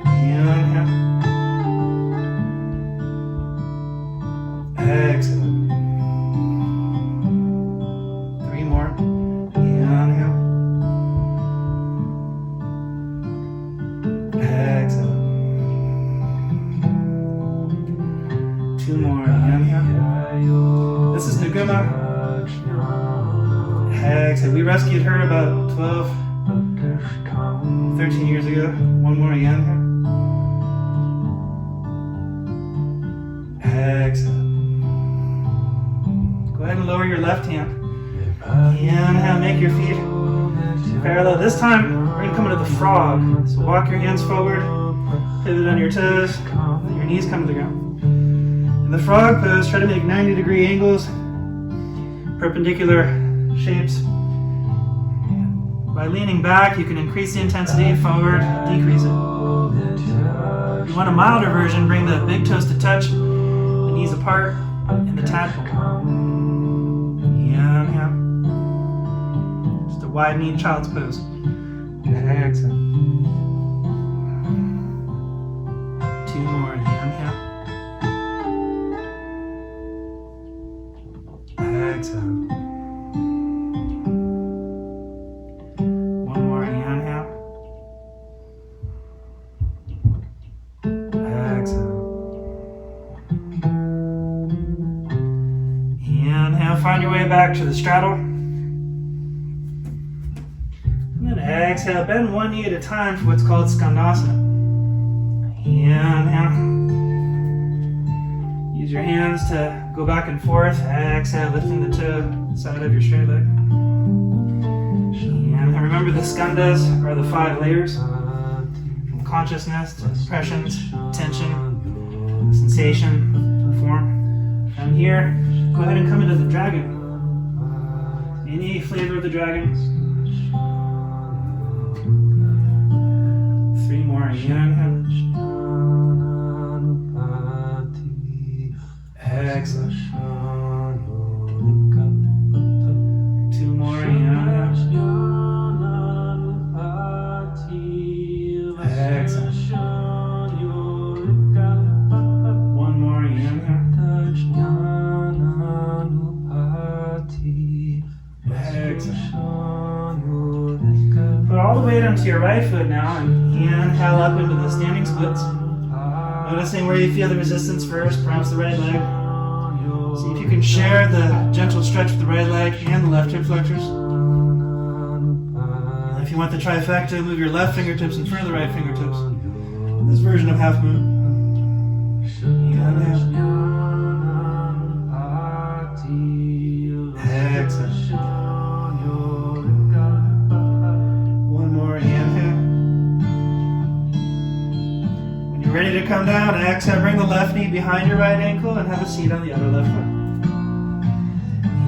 Inhale. Exhale. 3 more. Inhale. Exhale. 2 more. Inhale. This is Naguma. Exhale. We rescued her about 12, 13 years ago. 1 more. Inhale. Exhale. Go ahead and lower your left hand. Inhale, make your feet parallel. This time, we're going to come into the frog. So walk your hands forward, pivot on your toes, let your knees come to the ground. In the frog pose, try to make 90-degree angles, perpendicular shapes. By leaning back, you can increase the intensity, forward, decrease it. If you want a milder version, bring the big toes to touch, the knees apart, and the tadpole. Inhale. Just a wide knee child's pose. Exhale. 2 more. Inhale. Exhale. 1 more. Inhale. Exhale. Inhale, find your way back to the straddle. And then exhale, bend 1 knee at a time for what's called Skandasana. Inhale. Use your hands to go back and forth. Exhale, lifting the toe side of your straight leg. And remember the skandhas are the 5 layers. From consciousness to impressions, tension, sensation, form. From here, go ahead and come into the dragon. Any flavor of the dragon. to your right foot now and inhale up into the standing splits. Noticing where you feel the resistance first, perhaps the right leg. See if you can share the gentle stretch with the right leg and the left hip flexors. And if you want the trifecta, move your left fingertips in front of the right fingertips. This version of half moon. Inhale. Exhale. One more, inhale. When you're ready to come down, exhale, bring the left knee behind your right ankle and have a seat on the other left foot.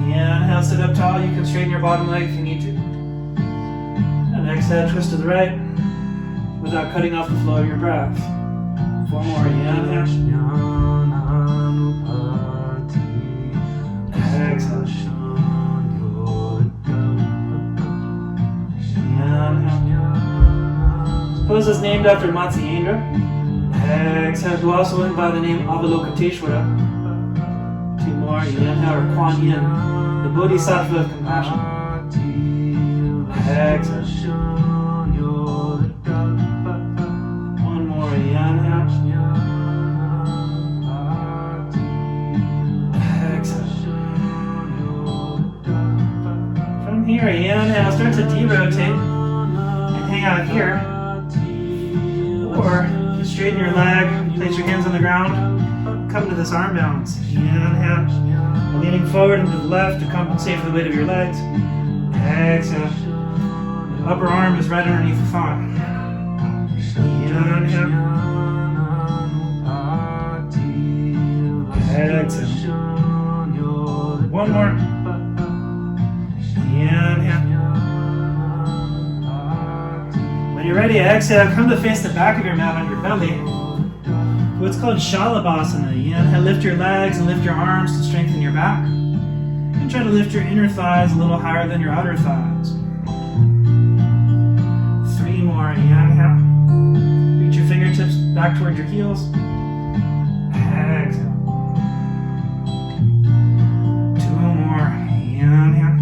Inhale, sit up tall. You can straighten your bottom leg if you need to. And exhale, twist to the right without cutting off the flow of your breath. One more, inhale. Exhale. Pose is named after Matsyendra. Exhale, who also went by the name Avalokiteshvara. Two more, inhale, or Kuan Yin, the Bodhisattva of compassion. Exhale. One more, inhale. Exhale. From here, inhale, start to derotate and hang out here. Or you straighten your leg, place your hands on the ground, come to this arm balance. Inhale, leaning forward and to the left to compensate for the weight of your legs. Exhale. The upper arm is right underneath the thigh. Inhale. Exhale. One more. Inhale. When you're ready, exhale, come to face the back of your mat on your belly. What's called Shalabhasana. Inhale, lift your legs and lift your arms to strengthen your back. And try to lift your inner thighs a little higher than your outer thighs. Three more, inhale. Reach your fingertips back towards your heels. Exhale. Two more, inhale.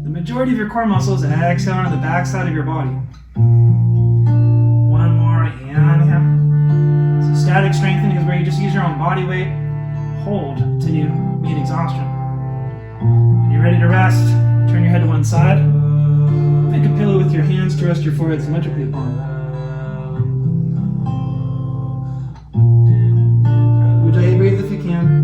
The majority of your core muscles exhale on the back side of your body. One more, inhale. So static strengthening is where you just use your own body weight. Hold till you meet exhaustion. When you're ready to rest, turn your head to one side. Pick a pillow with your hands to rest your forehead symmetrically upon. Ujjayi, breathe if you can.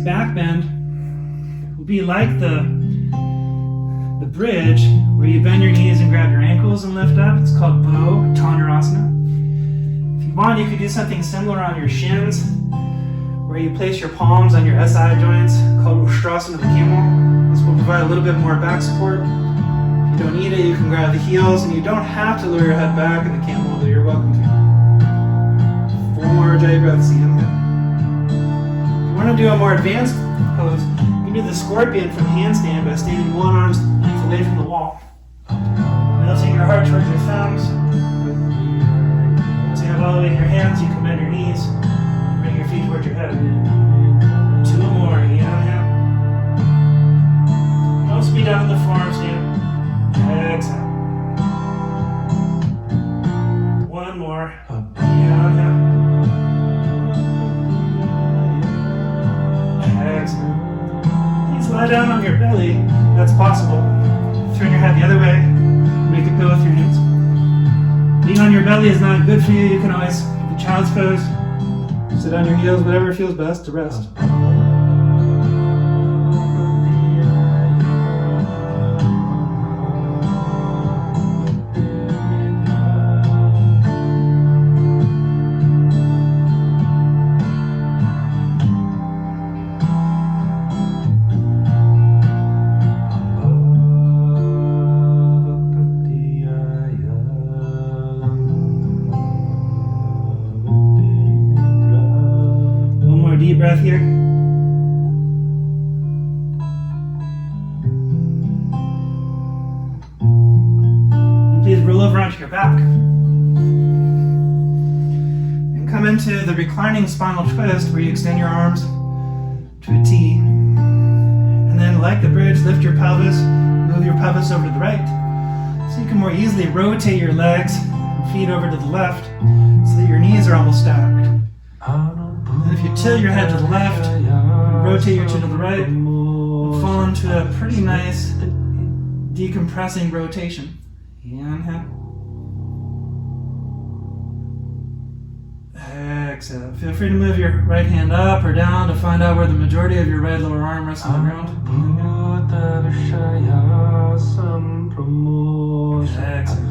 Back bend will be like the bridge where you bend your knees and grab your ankles and lift up. It's called bow, Tanurasana. If you want, you could do something similar on your shins, where you place your palms on your SI joints, called Ustrasana of the camel. This will provide a little bit more back support. If you don't need it, you can grab the heels, and you don't have to lower your head back in the camel, although you're welcome to. 4 more Ujjayi breaths, inhale. If you want to do a more advanced pose, you can do the scorpion from handstand by standing one arm's length away from the wall. Melting your heart towards your thumbs. Once you have all the way in your hands, you can bend your knees and bring your feet towards your head. 2 more, inhale. No speed down in the forearms here. Exhale. 1 more, inhale. Please lie down on your belly. That's possible. Turn your head the other way. Make a pillow with your hands. Being on your belly is not good for you. You can always do the child's pose. Sit on your heels, whatever feels best to rest. roll over onto your back. And come into the reclining spinal twist where you extend your arms to a T. And then, like the bridge, lift your pelvis, move your pelvis over to the right. So you can more easily rotate your legs and feet over to the left so that your knees are almost stacked. And if you tilt your head to the left, rotate your chin to the right, and fall into a pretty nice decompressing rotation. Inhale. Exhale. Feel free to move your right hand up or down to find out where the majority of your right lower arm rests on the ground. Exhale.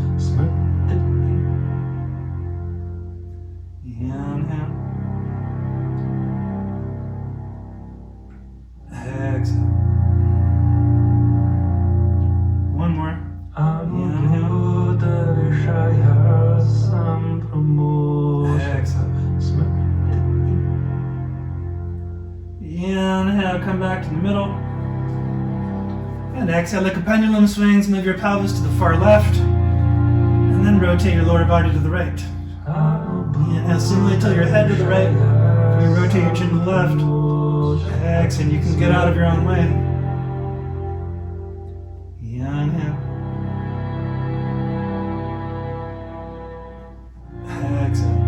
Inhale. Exhale. One more. Inhale. Exhale. Inhale, come back to the middle. And exhale, like a pendulum swings, move your pelvis to the far left. And then rotate your lower body to the right. Inhale, similarly tilt your head to the right. You rotate your chin to the left. Exhale, you can get out of your own way. Inhale. Exhale.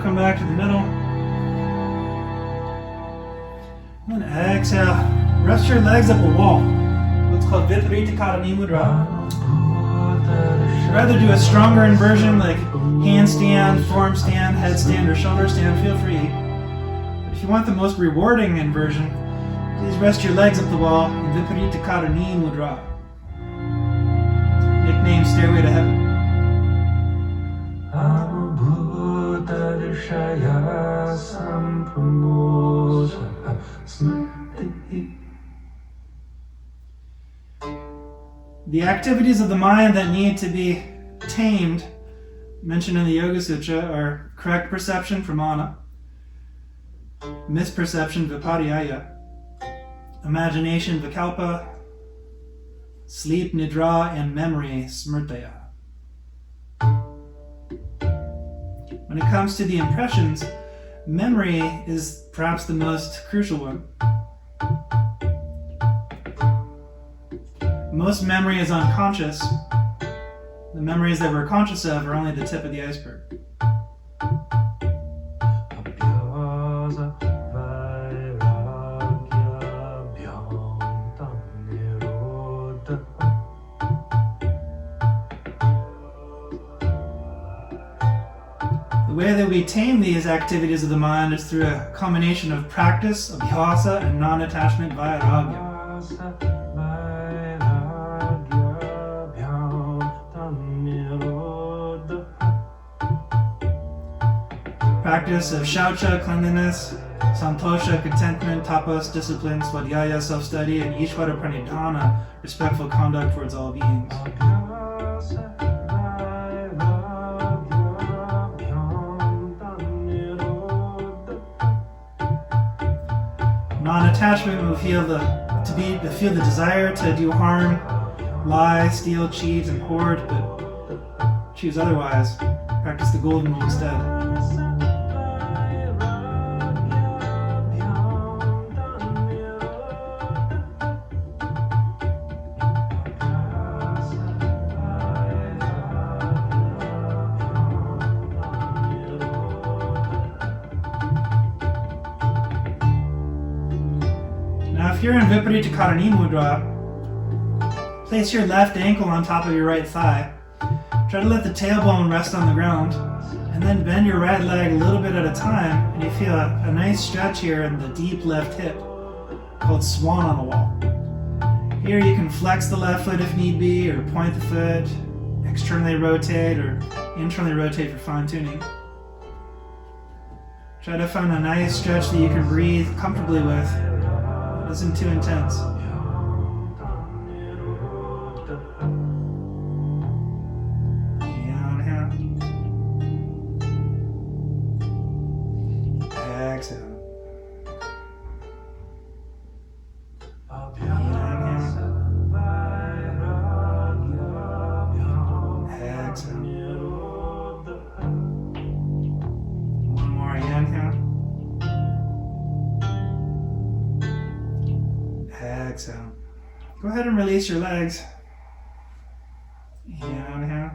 Come back to the middle. And exhale. Rest your legs up a wall. What's called Viparita Karani Mudra. If you'd rather do a stronger inversion like handstand, forearm stand, headstand, or shoulder stand, feel free. But if you want the most rewarding inversion, please rest your legs up the wall in Viparita Karani Mudra. Nickname Stairway to Heaven. The activities of the mind that need to be tamed, mentioned in the Yogasūtra, are correct perception, pramana, misperception, vipariyaya, imagination, vikalpa, sleep, nidra, and memory, smrtaya. When it comes to the impressions, memory is perhaps the most crucial one. Most memory is unconscious. The memories that we're conscious of are only the tip of the iceberg. The way that we tame these activities of the mind is through a combination of practice, abhyasa, and non-attachment vairagya. Practice of shaucha, cleanliness, santosha, contentment, tapas, discipline, swadhyaya, self-study, and ishvara pranidhana, respectful conduct towards all beings. Non-attachment will feel the desire to do harm, lie, steal, cheat, and hoard, but choose otherwise. Practice the golden rule instead. Now, if you're in Viparita Karani Mudra, place your left ankle on top of your right thigh. Try to let the tailbone rest on the ground, and then bend your right leg a little bit at a time, and you feel a nice stretch here in the deep left hip, called swan on the wall. Here you can flex the left foot if need be, or point the foot, externally rotate or internally rotate for fine tuning. Try to find a nice stretch that you can breathe comfortably with. It isn't too intense. Inhale. Exhale. Exhale. Go ahead and release your legs. Inhale.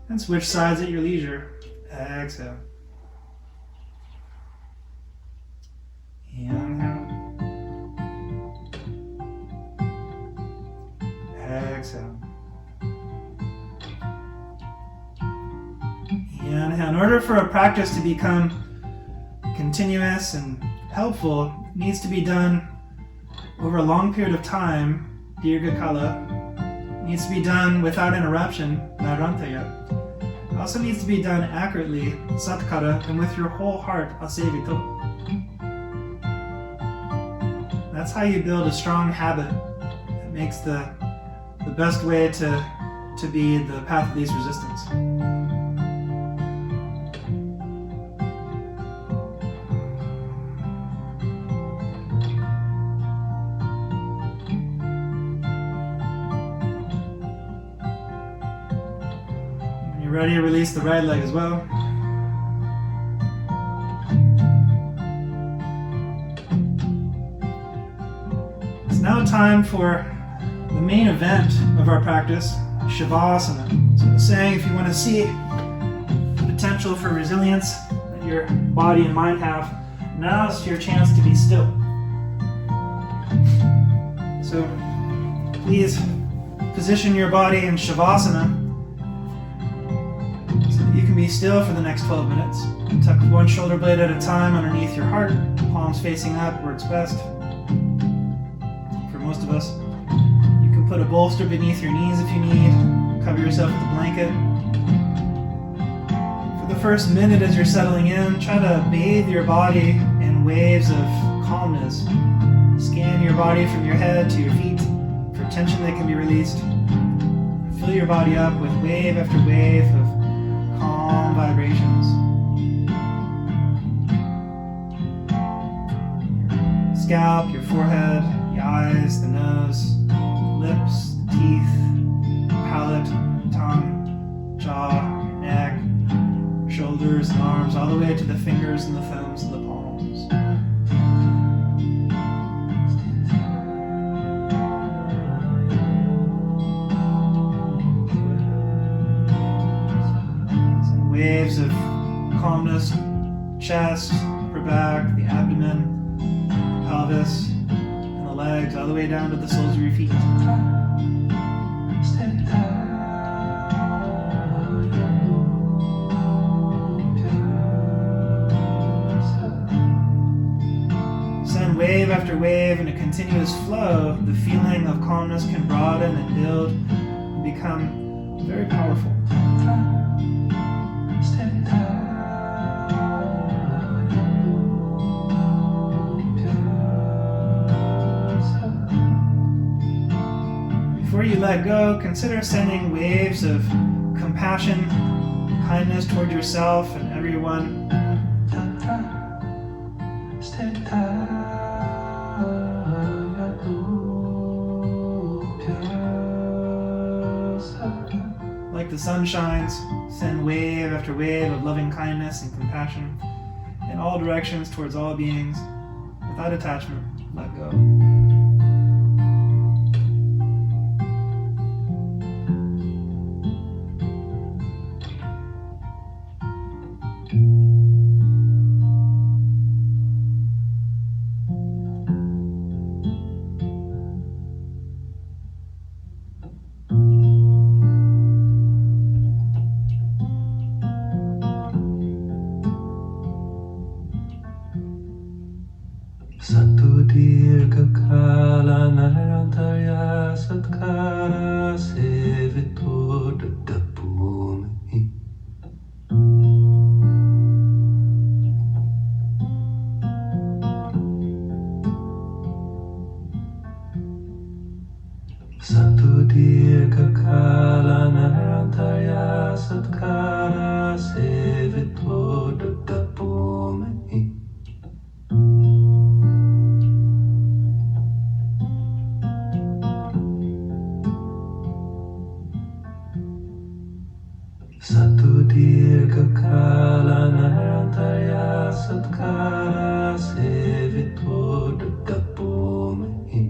And switch sides at your leisure. Exhale. Inhale. Exhale. Inhale. In order for a practice to become continuous and helpful, it needs to be done over a long period of time. Dirghakala. It needs to be done without interruption. Narantaya. It also needs to be done accurately. Satkara. And with your whole heart. Asevito. That's how you build a strong habit. It makes the best way to be the path of least resistance. Ready to release the right leg as well. It's now time for the main event of our practice, Shavasana. So I was saying, if you want to see the potential for resilience that your body and mind have, now's your chance to be still. So please position your body in Shavasana. Be still for the next 12 minutes. Tuck one shoulder blade at a time underneath your heart, palms facing up where it's best. For most of us, you can put a bolster beneath your knees if you need. Cover yourself with a blanket. For the first minute as you're settling in, try to bathe your body in waves of calmness. Scan your body from your head to your feet for tension that can be released. Fill your body up with wave after wave of calm vibrations. Scalp, your forehead, the eyes, the nose, lips, the teeth, palate, tongue, jaw, neck, shoulders and arms, all the way to the fingers and the thumbs and the palms. Waves of calmness, chest, upper back, the abdomen, pelvis, and the legs, all the way down to the soles of your feet. Send wave after wave in a continuous flow. The feeling of calmness can broaden and build and become very powerful. Before you let go, consider sending waves of compassion, kindness toward yourself and everyone. Like the sun shines, send wave after wave of loving kindness and compassion in all directions towards all beings. Without attachment, let go. Satu dirghakala Satudhirgakala narantaya satkara sevito dadapomahi. Satudhirgakala narantaya satkara sevito dadapomahi.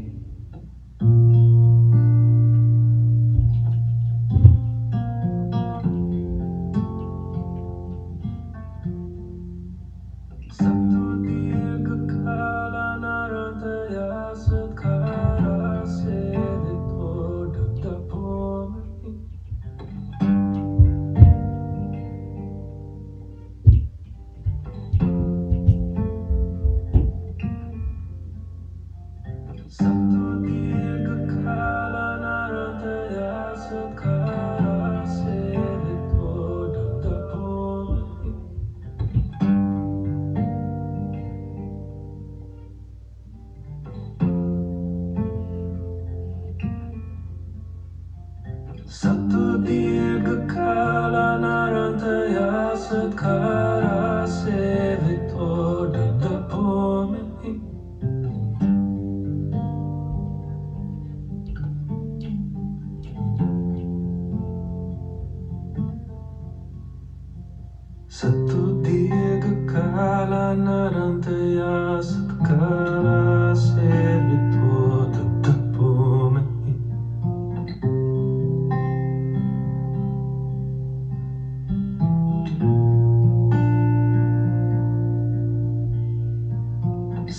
Satudhirgakala narantaya satkara sevito dadapomahi. Satudhirgakala narantaya satkara sevito dadapomahi. Satudhirgakala narantaya satkara sevito dadapomahi.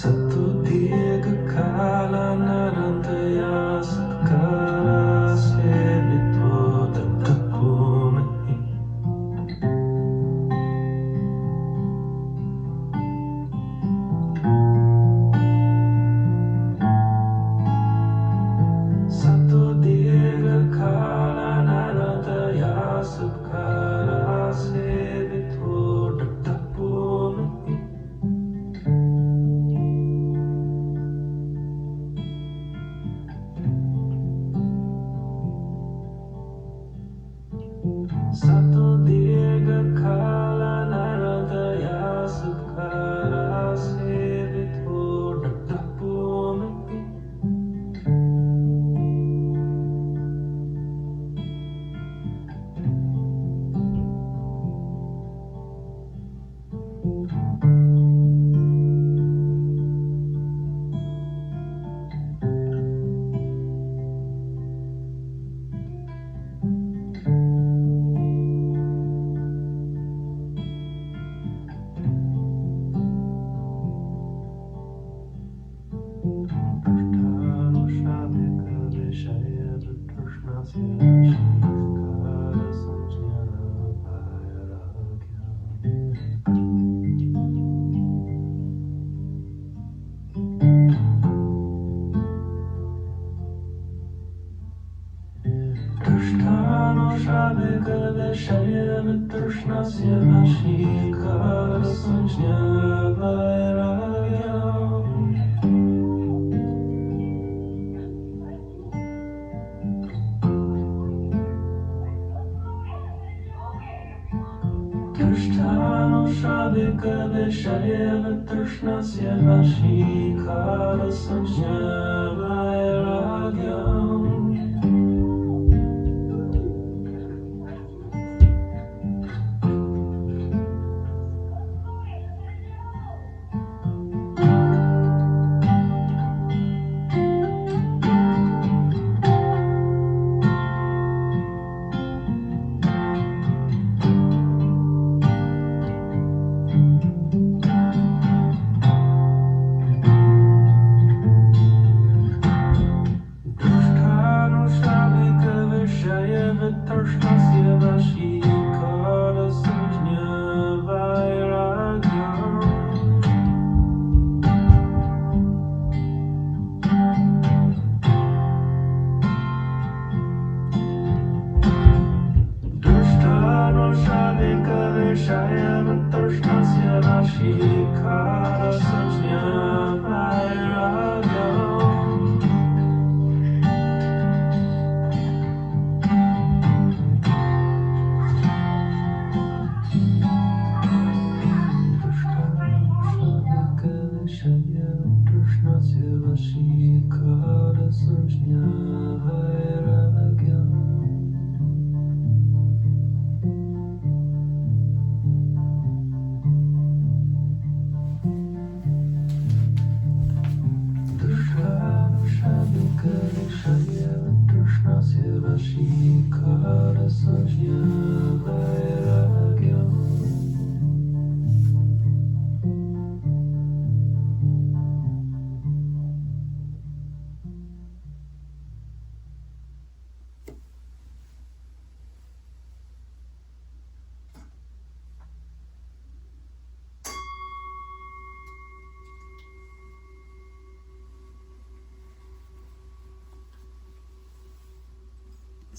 Satudhirgakala narantaya satkara sevito dadapomahi. Satudhirgakala narantaya satkara sevito dadapomahi. Satudhirgakala narantaya satkara sevito dadapomahi. Satudhirgakala narantaya satkara sevito dadapomahi.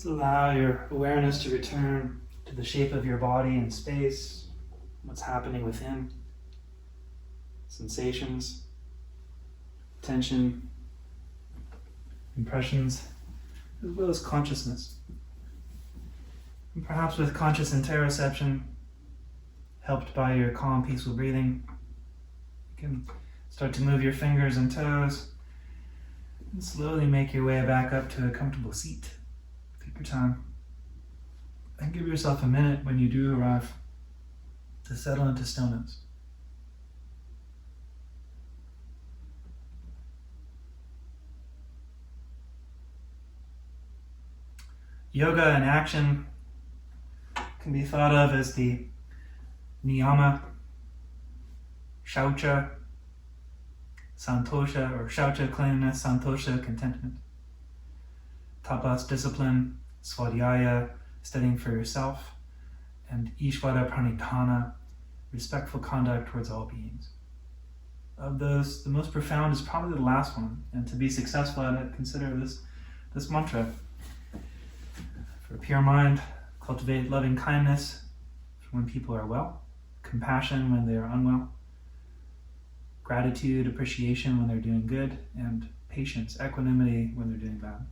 Let's allow your awareness to return to the shape of your body in space, what's happening within, sensations, tension, impressions, as well as consciousness. And perhaps with conscious interoception, helped by your calm, peaceful breathing, you can start to move your fingers and toes and slowly make your way back up to a comfortable seat. Take your time and give yourself a minute when you do arrive to settle into stillness. Yoga in action can be thought of as the niyama, shaucha, santosha, or shaucha, cleanliness, santosha, contentment. Tapas, discipline, swadhyaya, studying for yourself, and ishvara pranidhana, respectful conduct towards all beings. Of those, the most profound is probably the last one, and to be successful at it, consider this mantra. For a pure mind, cultivate loving kindness when people are well, compassion when they are unwell, gratitude, appreciation when they're doing good, and patience, equanimity when they're doing bad.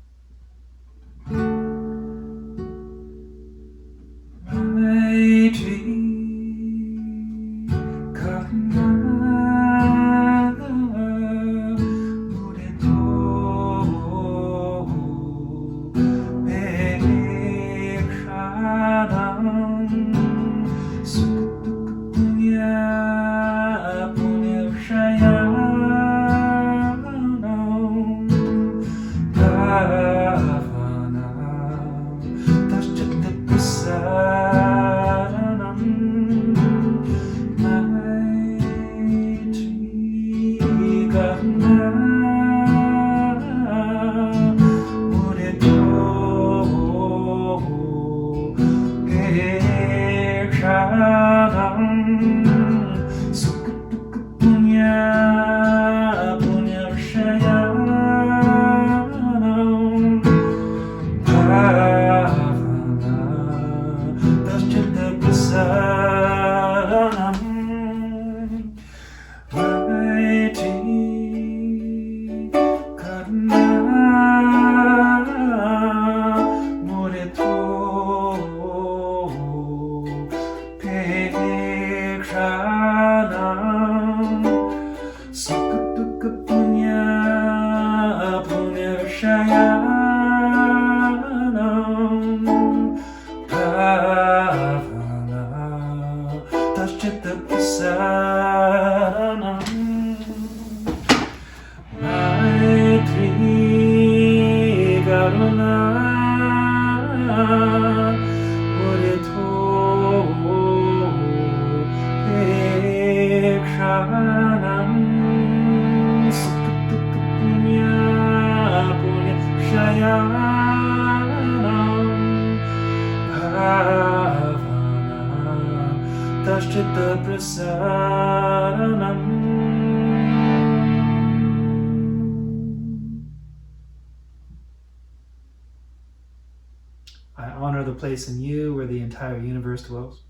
I honor the place in you where the entire universe dwells,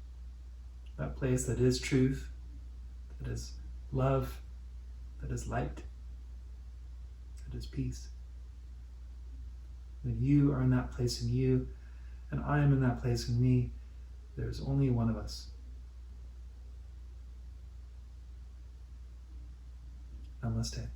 that place that is truth, that is love, that is light, that is peace. When you are in that place in you, and I am in that place in me, there's only one of us. Namaste.